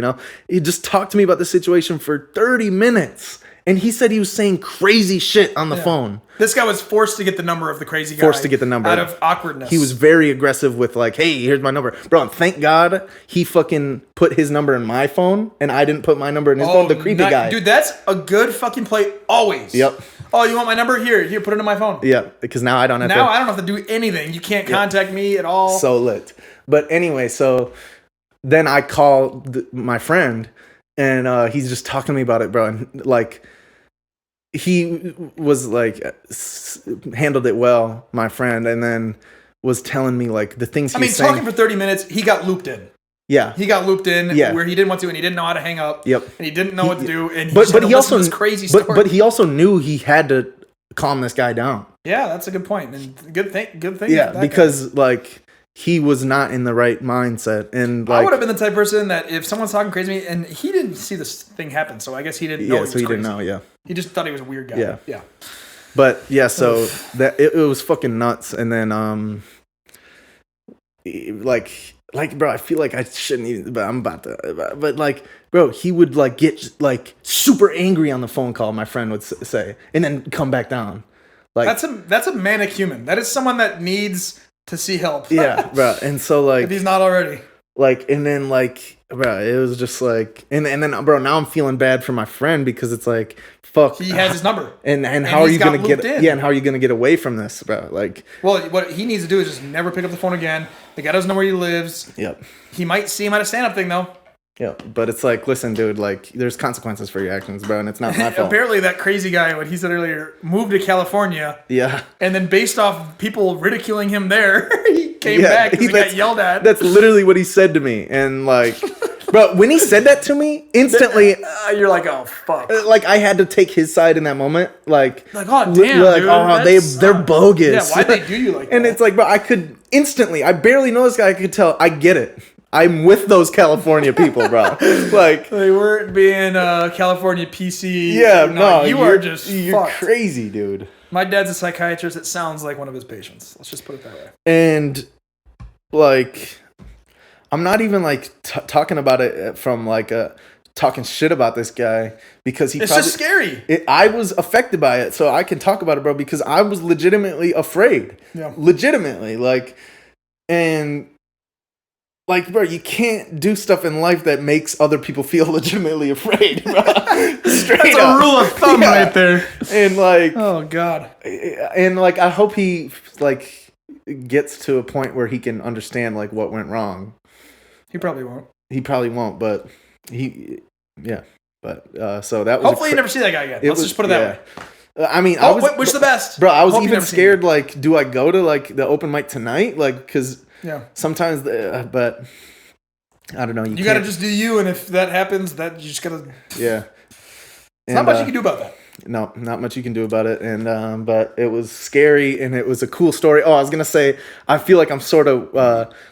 he just talked to me about the situation for 30 minutes, and he said he was saying crazy shit on the phone. This guy was forced to get the number of the crazy guy. Forced to get the number. Out of awkwardness. He was very aggressive with like, hey, here's my number. Bro, and thank God he fucking put his number in my phone, and I didn't put my number in his phone, the creepy guy. Dude, that's a good fucking play always. Yep. Oh, you want my number? Here, put it in my phone. Yeah, because now I don't have to. Now I don't have to do anything. You can't contact me at all. So lit. But anyway, so then I call my friend, and he's just talking to me about it, bro. And like, he was like, handled it well, my friend, and then was telling me like the things he's saying. Talking for 30 minutes, he got looped in. Yeah. He got looped in where he didn't want to, and he didn't know how to hang up. Yep. And he didn't know what to do, and he also this crazy story. But he also knew he had to calm this guy down. Yeah, that's a good point. And good thing. Yeah, because like he was not in the right mindset, and like, I would have been the type of person that if someone's talking crazy to me, and he didn't see this thing happen, so I guess he didn't know. Yeah, so he didn't know. Yeah, he just thought he was a weird guy. Yeah. But yeah, so that it was fucking nuts, and then like, bro, I feel like I shouldn't even, but I'm about to. But like, bro, he would like get like super angry on the phone call. My friend would say, and then come back down. Like that's a manic human. That is someone that needs to see help. Yeah, bro. And so like, if he's not already. Like, and then like bro, it was just like, and then, bro, now I'm feeling bad for my friend because it's like, fuck. He has his number. And how are you going to get, and how are you going to get away from this, bro? Like, well, what he needs to do is just never pick up the phone again. The guy doesn't know where he lives. Yep. He might see him at a stand-up thing, though. Yeah, but it's like, listen, dude, like, there's consequences for your actions, bro, and it's not my fault. Apparently, that crazy guy, what he said earlier, moved to California. Yeah. And then based off people ridiculing him there, he came back because he got yelled at. That's literally what he said to me. And, like, bro, when he said that to me, instantly... you're like, oh, fuck. Like, I had to take his side in that moment. Like oh, damn, like, dude. Oh, they're bogus. Yeah, why'd they do you like that? And it's like, bro, I could instantly... I barely know this guy. I could tell. I get it. I'm with those California people, bro. Like they weren't being California PC. Yeah, no, you're fucked. Crazy, dude. My dad's a psychiatrist. It sounds like one of his patients. Let's just put it that way. And like, I'm not even like talking about it from like talking shit about this guy because it's just scary. I was affected by it, so I can talk about it, bro, because I was legitimately afraid. Yeah, legitimately, Like, bro, you can't do stuff in life that makes other people feel legitimately afraid, bro. Straight That's up. a rule of thumb right there. And, like... Oh, God. And, like, I hope he, like, gets to a point where he can understand, like, what went wrong. He probably won't. He probably won't, but he... Yeah. But, so that was... Hopefully you never see that guy again. Let's just put it that way. I mean, which is the best? Bro, I was even scared, like, do I go to, like, the open mic tonight? Like, because... Yeah. Sometimes, but I don't know. You got to just do you, and if that happens, that you just got to. Yeah. There's not much you can do about that. No, not much you can do about it. And but it was scary, and it was a cool story. Oh, I was gonna say, I feel like I'm sort of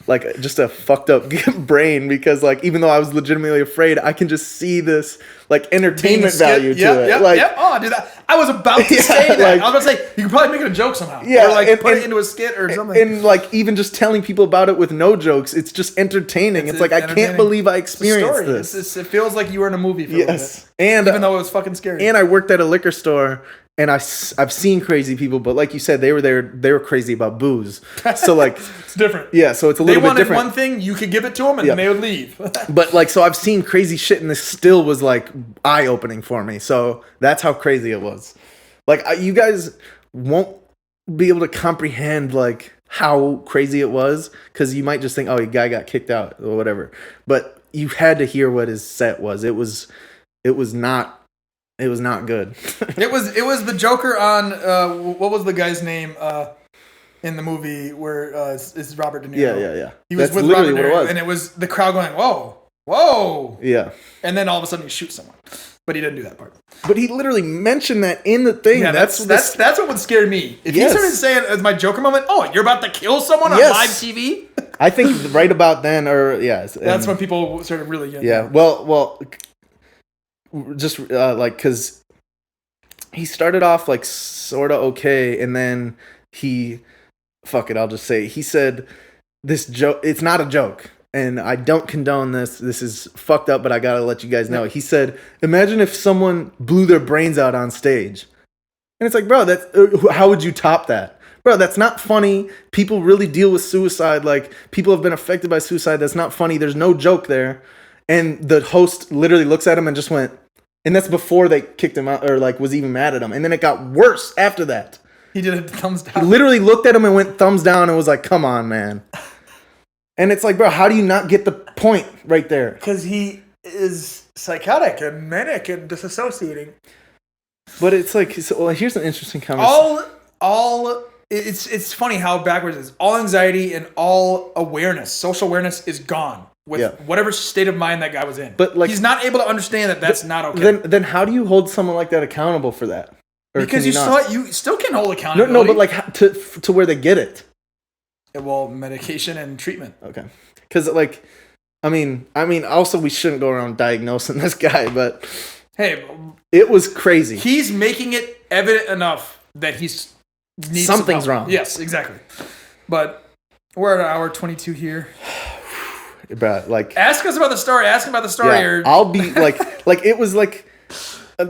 like just a fucked up brain because like even though I was legitimately afraid, I can just see this like entertainment value to it. Yep, like, Oh, dude, I was about to say that. Like, I was about to say you could probably make it a joke somehow. Yeah, or like put it into a skit or something. And like even just telling people about it with no jokes, it's just entertaining. It's like I can't believe I experienced this. It feels like you were in a movie for a little bit. And even though it was fucking scary. And I worked at a liquor store. And I've seen crazy people, but like you said, they were crazy about booze. So like it's different. Yeah, so it's a little bit different. They wanted one thing, you could give it to them, and then they would leave. But like, so I've seen crazy shit, and this still was like eye opening for me. So that's how crazy it was. Like you guys won't be able to comprehend like how crazy it was because you might just think, oh, the guy got kicked out or whatever. But you had to hear what his set was. It was not. It was not good. It was the Joker on what was the guy's name in the movie where it's Robert De Niro. Yeah. He was with Robert De Niro, and it was the crowd going, whoa. Yeah. And then all of a sudden he shoots someone, but he didn't do that part. But he literally mentioned that in the thing. Yeah, that's what would scare me. If he started saying as my Joker moment, oh, you're about to kill someone on live TV. I think right about then, that's when people started really getting. Yeah. Well. Just like because he started off like sort of okay, and then I'll just say he said this joke. It's not a joke, and I don't condone this. This is fucked up, but I gotta let you guys know. He said, "Imagine if someone blew their brains out on stage," and it's like, bro, that's how would you top that? Bro, that's not funny. People really deal with suicide. Like people have been affected by suicide. That's not funny. There's no joke there. And the host literally looks at him and just went, and that's before they kicked him out or like was even mad at him. And then it got worse after that. He did a thumbs down. He literally looked at him and went thumbs down and was like, come on, man. And it's like, bro, how do you not get the point right there? Because he is psychotic and manic and disassociating. But it's like, here's an interesting conversation. It's funny how backwards it is. All anxiety and all awareness, social awareness is gone. With whatever state of mind that guy was in. But like, he's not able to understand that that's not okay. Then how do you hold someone like that accountable for that? Or because you still can hold accountability. No, but like to where they get it. Well, medication and treatment. Okay. Because like, I mean, also we shouldn't go around diagnosing this guy, but hey, it was crazy. He's making it evident enough that needs something's wrong. Yes, exactly. But we're at hour 22 here. But like, ask us about the story. Ask him about the story. Yeah, I'll be like it was like I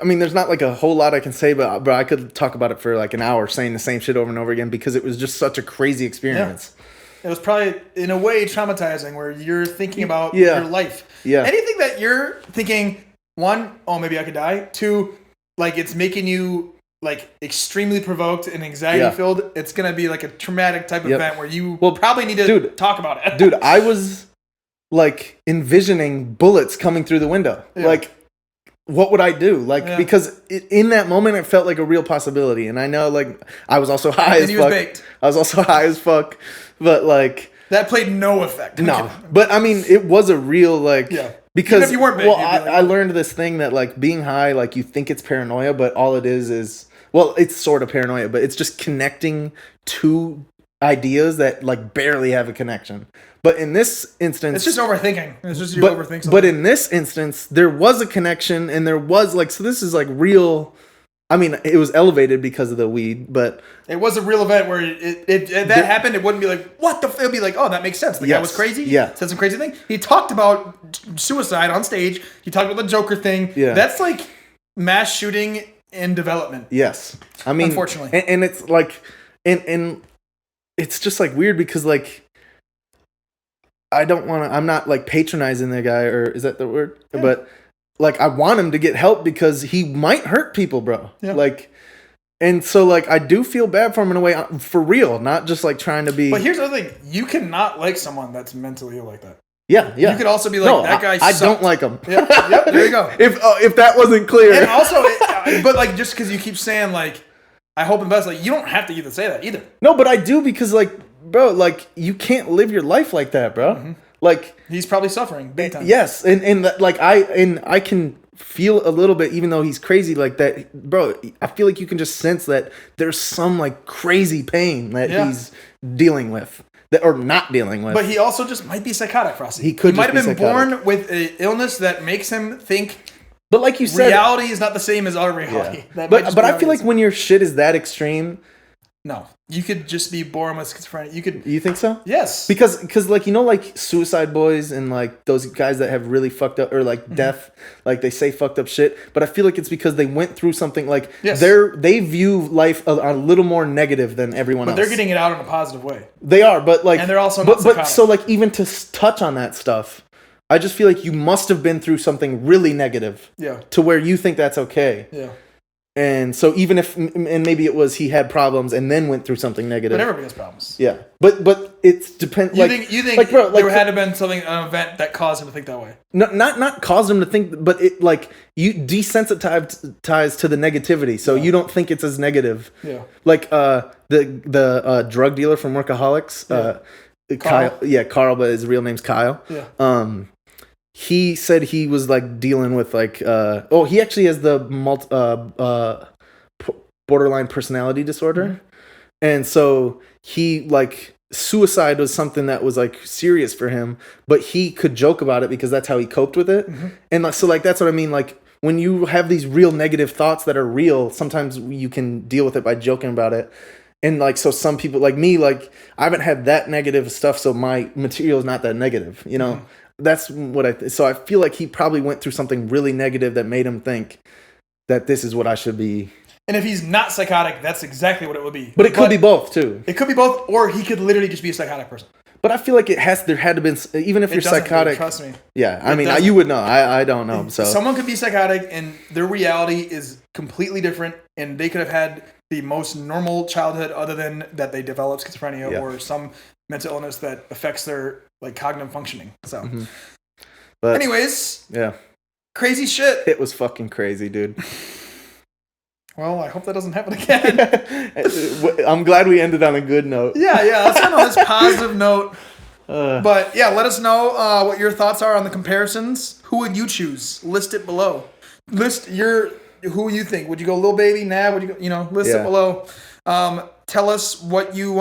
mean, there's not like a whole lot I can say, but I could talk about it for like an hour saying the same shit over and over again because it was just such a crazy experience. It was probably, in a way, traumatizing where you're thinking about your life. Yeah. Anything that you're thinking, one, oh, maybe I could die. Two, like, it's making you, like, extremely provoked and anxiety-filled. It's going to be, like, a traumatic type of event where you probably need to talk about it. Dude, I was, like, envisioning bullets coming through the window. Yeah. Like, what would I do? Like, because in that moment, it felt like a real possibility. And I know, like, I was also high as fuck. I was also high as fuck. But, like... That played no effect. No. But, I mean, it was a real, like... Yeah. Because, even if you weren't big, I learned this thing that, like, being high, like, you think it's paranoia, but all it is... Well, it's sort of paranoia, but it's just connecting two ideas that, like, barely have a connection. But in this instance... It's just overthinking. It's just you overthink something. But in this instance, there was a connection, and there was, like... So this is, like, real... I mean, it was elevated because of the weed, but... It was a real event where that happened. It wouldn't be like, what the... It would be like, oh, that makes sense. The guy was crazy. Yeah. Said some crazy thing. He talked about suicide on stage. He talked about the Joker thing. Yeah. That's, like, mass shooting in development. Yes. I mean... Unfortunately. And it's, like... And it's just, like, weird because, like... I don't want to... I'm not, like, patronizing the guy, or is that the word? Yeah. But, like, I want him to get help because he might hurt people, bro. Yeah. Like, and so, like, I do feel bad for him in a way, for real, not just, like, trying to be... But here's the other thing. You cannot like someone that's mentally ill like that. Yeah. You could also be like, that guy I don't like him. Yep, there you go. If that wasn't clear. And also, but, like, just because you keep saying, like, I hope and best, like, you don't have to even say that either. No, but I do because, like, bro, like, you can't live your life like that, bro. Mm-hmm. Like, he's probably suffering big time. Yes, and like I can feel a little bit, even though he's crazy like that, bro. I feel like you can just sense that there's some, like, crazy pain that he's dealing with, or not dealing with. But he also just might be psychotic, Frosty. He might have been born with an illness that makes him think. But like you said, reality is not the same as our reality. Yeah. But I feel like when your shit is that extreme. No, you could just be born with schizophrenia. You think so? Yes. Because like, you know, like Suicide Boys and like those guys that have really fucked up, or like death, like they say fucked up shit. But I feel like it's because they went through something, like they view life a little more negative than everyone else. But they're getting it out in a positive way. They are, but like, and they're also not psychotic. But so like, even to touch on that stuff, I just feel like you must have been through something really negative. Yeah. To where you think that's okay. Yeah. And so even if, and maybe it was he had problems and then went through something negative. But everybody has problems. Yeah, but it's depends. You think like, bro, like, there had to have been something, an event that caused him to think that way. No, not caused him to think, but it, like, you desensitize to the negativity, so you don't think it's as negative. Yeah. Like the drug dealer from Workaholics, Kyle. Yeah, Carl, but his real name's Kyle. Yeah. He said he was like dealing with like he actually has the borderline personality disorder, and so he like suicide was something that was like serious for him, but he could joke about it because that's how he coped with it, and so like that's what I mean. Like when you have these real negative thoughts that are real, sometimes you can deal with it by joking about it. And like, so some people like me, like I haven't had that negative stuff, so my material is not that negative, you know. That's what so I feel like he probably went through something really negative that made him think that this is what I should be. And if he's not psychotic, that's exactly what it would be. But it could be both too. It could be both, or he could literally just be a psychotic person. But I feel like there had to have been, even if you're psychotic. Trust me. Yeah, I mean, you would know. I don't know. So someone could be psychotic and their reality is completely different, and they could have had the most normal childhood, other than that they develop schizophrenia or some mental illness that affects their like cognitive functioning. So, but anyways, yeah, crazy shit. It was fucking crazy, dude. Well, I hope that doesn't happen again. I'm glad we ended on a good note. Yeah, let's end on this positive note. But yeah, let us know what your thoughts are on the comparisons. Who would you choose? List it below. List who you think. Would you go Lil Baby, Nav? Would you go, list it below. Tell us what you want.